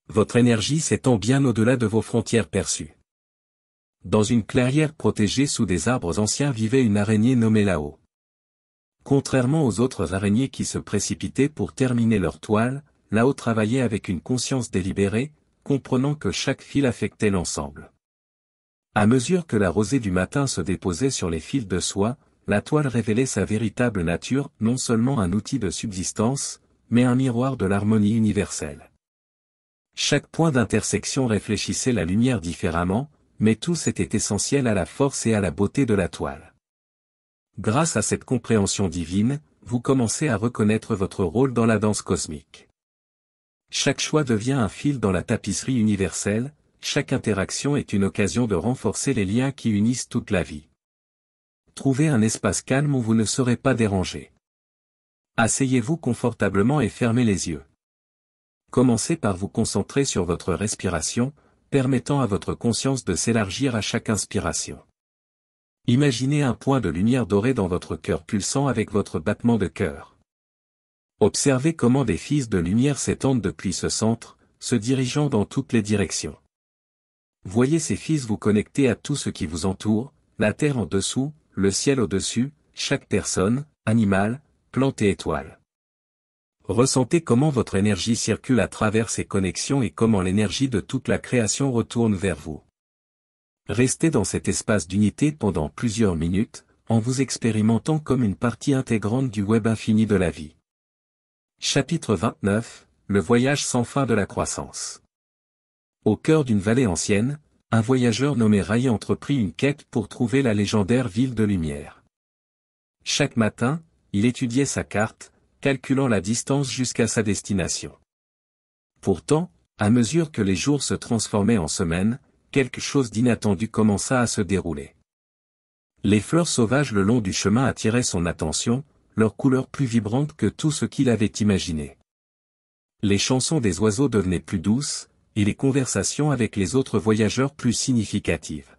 Votre énergie s'étend bien au-delà de vos frontières perçues. Dans une clairière protégée sous des arbres anciens vivait une araignée nommée Lao. Contrairement aux autres araignées qui se précipitaient pour terminer leur toile, Lao travaillait avec une conscience délibérée, comprenant que chaque fil affectait l'ensemble. À mesure que la rosée du matin se déposait sur les fils de soie, la toile révélait sa véritable nature, non seulement un outil de subsistance, mais un miroir de l'harmonie universelle. Chaque point d'intersection réfléchissait la lumière différemment, mais tous étaient essentiels à la force et à la beauté de la toile. Grâce à cette compréhension divine, vous commencez à reconnaître votre rôle dans la danse cosmique. Chaque choix devient un fil dans la tapisserie universelle, chaque interaction est une occasion de renforcer les liens qui unissent toute la vie. Trouvez un espace calme où vous ne serez pas dérangé. Asseyez-vous confortablement et fermez les yeux. Commencez par vous concentrer sur votre respiration, permettant à votre conscience de s'élargir à chaque inspiration. Imaginez un point de lumière dorée dans votre cœur pulsant avec votre battement de cœur. Observez comment des fils de lumière s'étendent depuis ce centre, se dirigeant dans toutes les directions. Voyez ces fils vous connecter à tout ce qui vous entoure, la terre en dessous, le ciel au-dessus, chaque personne, animal, plante et étoile. Ressentez comment votre énergie circule à travers ces connexions et comment l'énergie de toute la création retourne vers vous. Restez dans cet espace d'unité pendant plusieurs minutes, en vous expérimentant comme une partie intégrante du web infini de la vie. Chapitre 29, le voyage sans fin de la croissance. Au cœur d'une vallée ancienne, un voyageur nommé Rai entreprit une quête pour trouver la légendaire ville de lumière. Chaque matin, il étudiait sa carte, calculant la distance jusqu'à sa destination. Pourtant, à mesure que les jours se transformaient en semaines, quelque chose d'inattendu commença à se dérouler. Les fleurs sauvages le long du chemin attiraient son attention, leurs couleurs plus vibrantes que tout ce qu'il avait imaginé. Les chansons des oiseaux devenaient plus douces, et les conversations avec les autres voyageurs plus significatives.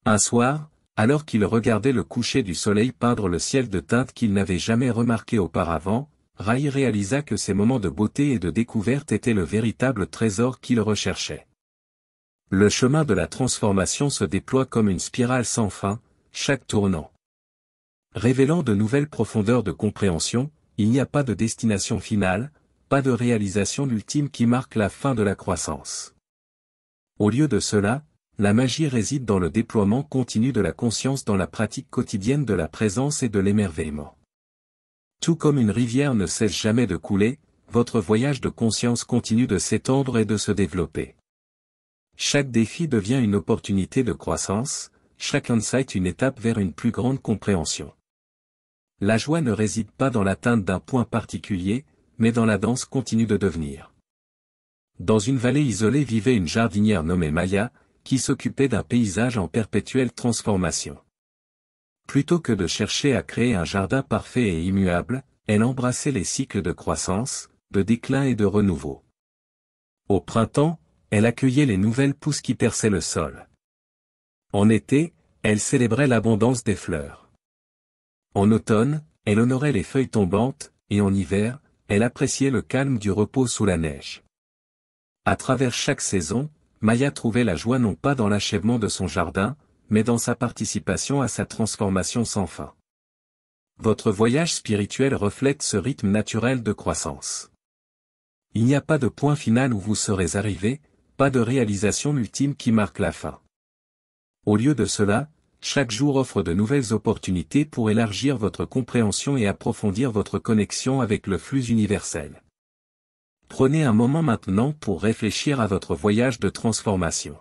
Un soir, alors qu'il regardait le coucher du soleil peindre le ciel de teintes qu'il n'avait jamais remarqué auparavant, Rai réalisa que ces moments de beauté et de découverte étaient le véritable trésor qu'il recherchait. Le chemin de la transformation se déploie comme une spirale sans fin, chaque tournant révélant de nouvelles profondeurs de compréhension. Il n'y a pas de destination finale, pas de réalisation ultime qui marque la fin de la croissance. Au lieu de cela, la magie réside dans le déploiement continu de la conscience dans la pratique quotidienne de la présence et de l'émerveillement. Tout comme une rivière ne cesse jamais de couler, votre voyage de conscience continue de s'étendre et de se développer. Chaque défi devient une opportunité de croissance, chaque insight une étape vers une plus grande compréhension. La joie ne réside pas dans l'atteinte d'un point particulier, mais dans la danse continue de devenir. Dans une vallée isolée vivait une jardinière nommée Maya, qui s'occupait d'un paysage en perpétuelle transformation. Plutôt que de chercher à créer un jardin parfait et immuable, elle embrassait les cycles de croissance, de déclin et de renouveau. Au printemps, elle accueillait les nouvelles pousses qui perçaient le sol. En été, elle célébrait l'abondance des fleurs. En automne, elle honorait les feuilles tombantes, et en hiver, elle appréciait le calme du repos sous la neige. À travers chaque saison, Maya trouvait la joie non pas dans l'achèvement de son jardin, mais dans sa participation à sa transformation sans fin. Votre voyage spirituel reflète ce rythme naturel de croissance. Il n'y a pas de point final où vous serez arrivé, pas de réalisation ultime qui marque la fin. Au lieu de cela, chaque jour offre de nouvelles opportunités pour élargir votre compréhension et approfondir votre connexion avec le flux universel. Prenez un moment maintenant pour réfléchir à votre voyage de transformation.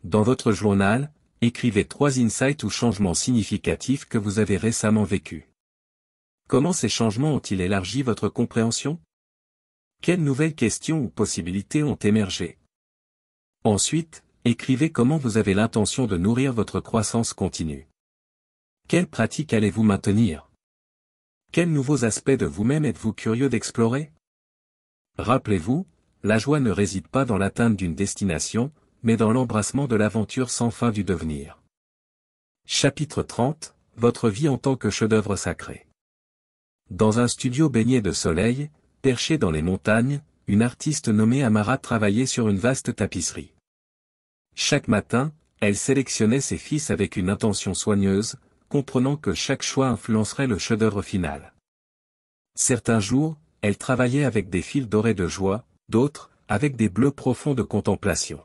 Dans votre journal, écrivez 3 insights ou changements significatifs que vous avez récemment vécus. Comment ces changements ont-ils élargi votre compréhension? Quelles nouvelles questions ou possibilités ont émergé? Ensuite, écrivez comment vous avez l'intention de nourrir votre croissance continue. Quelles pratiques allez-vous maintenir? Quels nouveaux aspects de vous-même êtes-vous curieux d'explorer? Rappelez-vous, la joie ne réside pas dans l'atteinte d'une destination, mais dans l'embrassement de l'aventure sans fin du devenir. Chapitre 30, votre vie en tant que chef-d'œuvre sacré. Dans un studio baigné de soleil, perché dans les montagnes, une artiste nommée Amara travaillait sur une vaste tapisserie. Chaque matin, elle sélectionnait ses fils avec une intention soigneuse, comprenant que chaque choix influencerait le chef-d'œuvre final. Certains jours, elle travaillait avec des fils dorés de joie, d'autres, avec des bleus profonds de contemplation.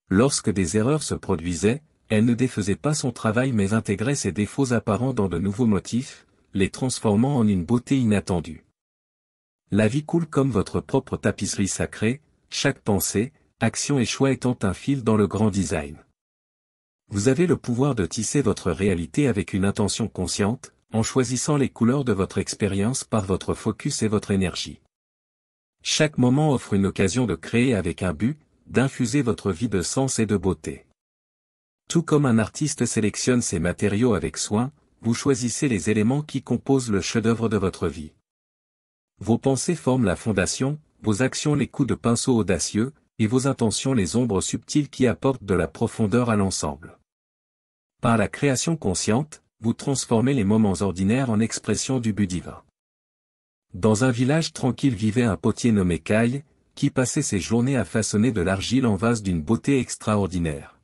Lorsque des erreurs se produisaient, elle ne défaisait pas son travail mais intégrait ses défauts apparents dans de nouveaux motifs, les transformant en une beauté inattendue. La vie coule comme votre propre tapisserie sacrée, chaque pensée, action et choix étant un fil dans le grand design. Vous avez le pouvoir de tisser votre réalité avec une intention consciente, en choisissant les couleurs de votre expérience par votre focus et votre énergie. Chaque moment offre une occasion de créer avec un but, d'infuser votre vie de sens et de beauté. Tout comme un artiste sélectionne ses matériaux avec soin, vous choisissez les éléments qui composent le chef-d'œuvre de votre vie. Vos pensées forment la fondation, vos actions les coups de pinceau audacieux, et vos intentions les ombres subtiles qui apportent de la profondeur à l'ensemble. Par la création consciente, vous transformez les moments ordinaires en expression du but divin. Dans un village tranquille vivait un potier nommé Kai, qui passait ses journées à façonner de l'argile en vase d'une beauté extraordinaire.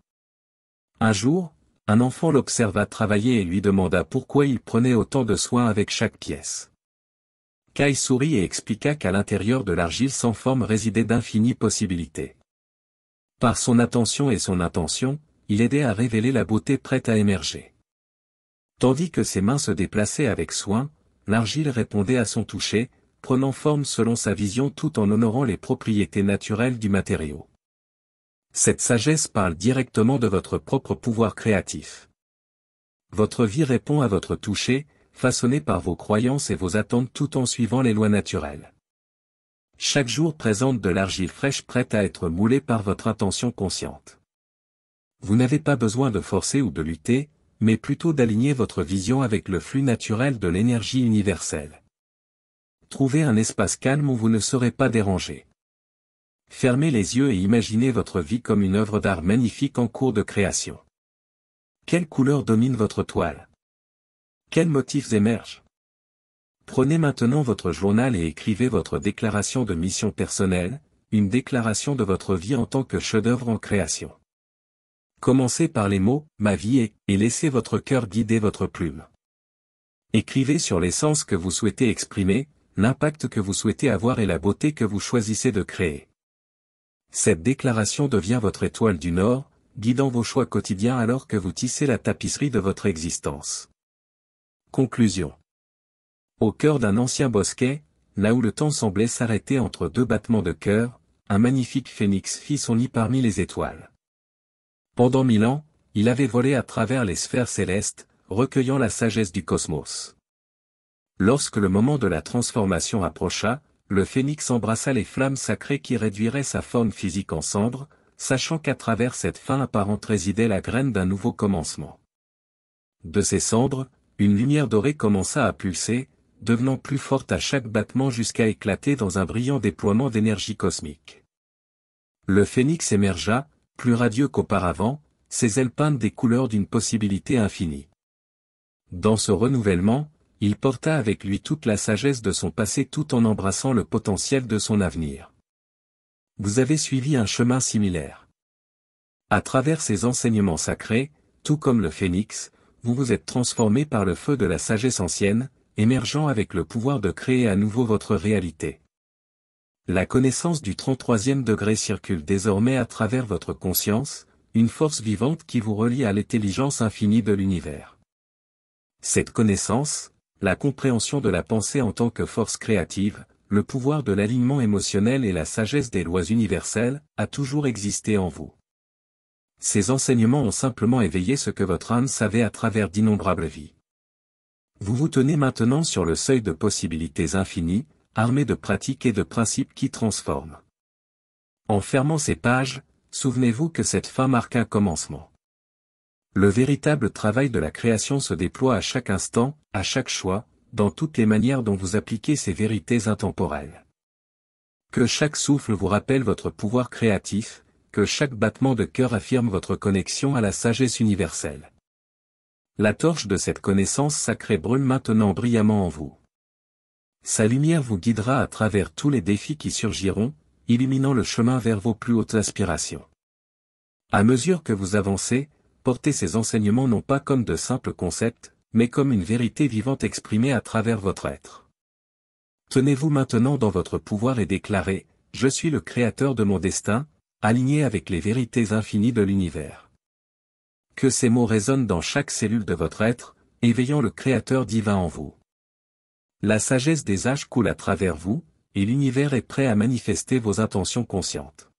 Un jour, un enfant l'observa travailler et lui demanda pourquoi il prenait autant de soin avec chaque pièce. Kai sourit et expliqua qu'à l'intérieur de l'argile sans forme résidaient d'infinies possibilités. Par son attention et son intention, il aidait à révéler la beauté prête à émerger. Tandis que ses mains se déplaçaient avec soin, l'argile répondait à son toucher, prenant forme selon sa vision tout en honorant les propriétés naturelles du matériau. Cette sagesse parle directement de votre propre pouvoir créatif. Votre vie répond à votre toucher, façonné par vos croyances et vos attentes tout en suivant les lois naturelles. Chaque jour présente de l'argile fraîche prête à être moulée par votre intention consciente. Vous n'avez pas besoin de forcer ou de lutter, mais plutôt d'aligner votre vision avec le flux naturel de l'énergie universelle. Trouvez un espace calme où vous ne serez pas dérangé. Fermez les yeux et imaginez votre vie comme une œuvre d'art magnifique en cours de création. Quelle couleur domine votre toile? Quels motifs émergent? Prenez maintenant votre journal et écrivez votre déclaration de mission personnelle, une déclaration de votre vie en tant que chef-d'œuvre en création. Commencez par les mots « ma vie est » et laissez votre cœur guider votre plume. Écrivez sur l'essence que vous souhaitez exprimer, l'impact que vous souhaitez avoir et la beauté que vous choisissez de créer. Cette déclaration devient votre étoile du Nord, guidant vos choix quotidiens alors que vous tissez la tapisserie de votre existence. Conclusion. Au cœur d'un ancien bosquet, là où le temps semblait s'arrêter entre deux battements de cœur, un magnifique phénix fit son nid parmi les étoiles. Pendant 1000 ans, il avait volé à travers les sphères célestes, recueillant la sagesse du cosmos. Lorsque le moment de la transformation approcha, le phénix embrassa les flammes sacrées qui réduiraient sa forme physique en cendres, sachant qu'à travers cette fin apparente résidait la graine d'un nouveau commencement. De ces cendres, une lumière dorée commença à pulser, devenant plus forte à chaque battement jusqu'à éclater dans un brillant déploiement d'énergie cosmique. Le phénix émergea, plus radieux qu'auparavant, ses ailes peintes des couleurs d'une possibilité infinie. Dans ce renouvellement, il porta avec lui toute la sagesse de son passé tout en embrassant le potentiel de son avenir. Vous avez suivi un chemin similaire. À travers ces enseignements sacrés, tout comme le phénix, vous vous êtes transformé par le feu de la sagesse ancienne, émergeant avec le pouvoir de créer à nouveau votre réalité. La connaissance du 33e degré circule désormais à travers votre conscience, une force vivante qui vous relie à l'intelligence infinie de l'univers. Cette connaissance, la compréhension de la pensée en tant que force créative, le pouvoir de l'alignement émotionnel et la sagesse des lois universelles, a toujours existé en vous. Ces enseignements ont simplement éveillé ce que votre âme savait à travers d'innombrables vies. Vous vous tenez maintenant sur le seuil de possibilités infinies, armé de pratiques et de principes qui transforment. En fermant ces pages, souvenez-vous que cette fin marque un commencement. Le véritable travail de la création se déploie à chaque instant, à chaque choix, dans toutes les manières dont vous appliquez ces vérités intemporelles. Que chaque souffle vous rappelle votre pouvoir créatif, que chaque battement de cœur affirme votre connexion à la sagesse universelle. La torche de cette connaissance sacrée brûle maintenant brillamment en vous. Sa lumière vous guidera à travers tous les défis qui surgiront, illuminant le chemin vers vos plus hautes aspirations. À mesure que vous avancez, portez ces enseignements non pas comme de simples concepts, mais comme une vérité vivante exprimée à travers votre être. Tenez-vous maintenant dans votre pouvoir et déclarez « Je suis le créateur de mon destin », aligné avec les vérités infinies de l'univers. Que ces mots résonnent dans chaque cellule de votre être, éveillant le Créateur divin en vous. La sagesse des âges coule à travers vous, et l'univers est prêt à manifester vos intentions conscientes.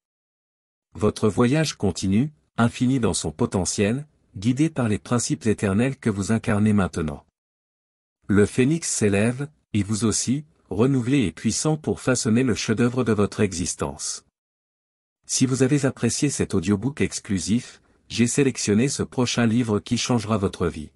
Votre voyage continue, infini dans son potentiel, guidé par les principes éternels que vous incarnez maintenant. Le phénix s'élève, et vous aussi, renouvelé et puissant pour façonner le chef-d'œuvre de votre existence. Si vous avez apprécié cet audiobook exclusif, j'ai sélectionné ce prochain livre qui changera votre vie.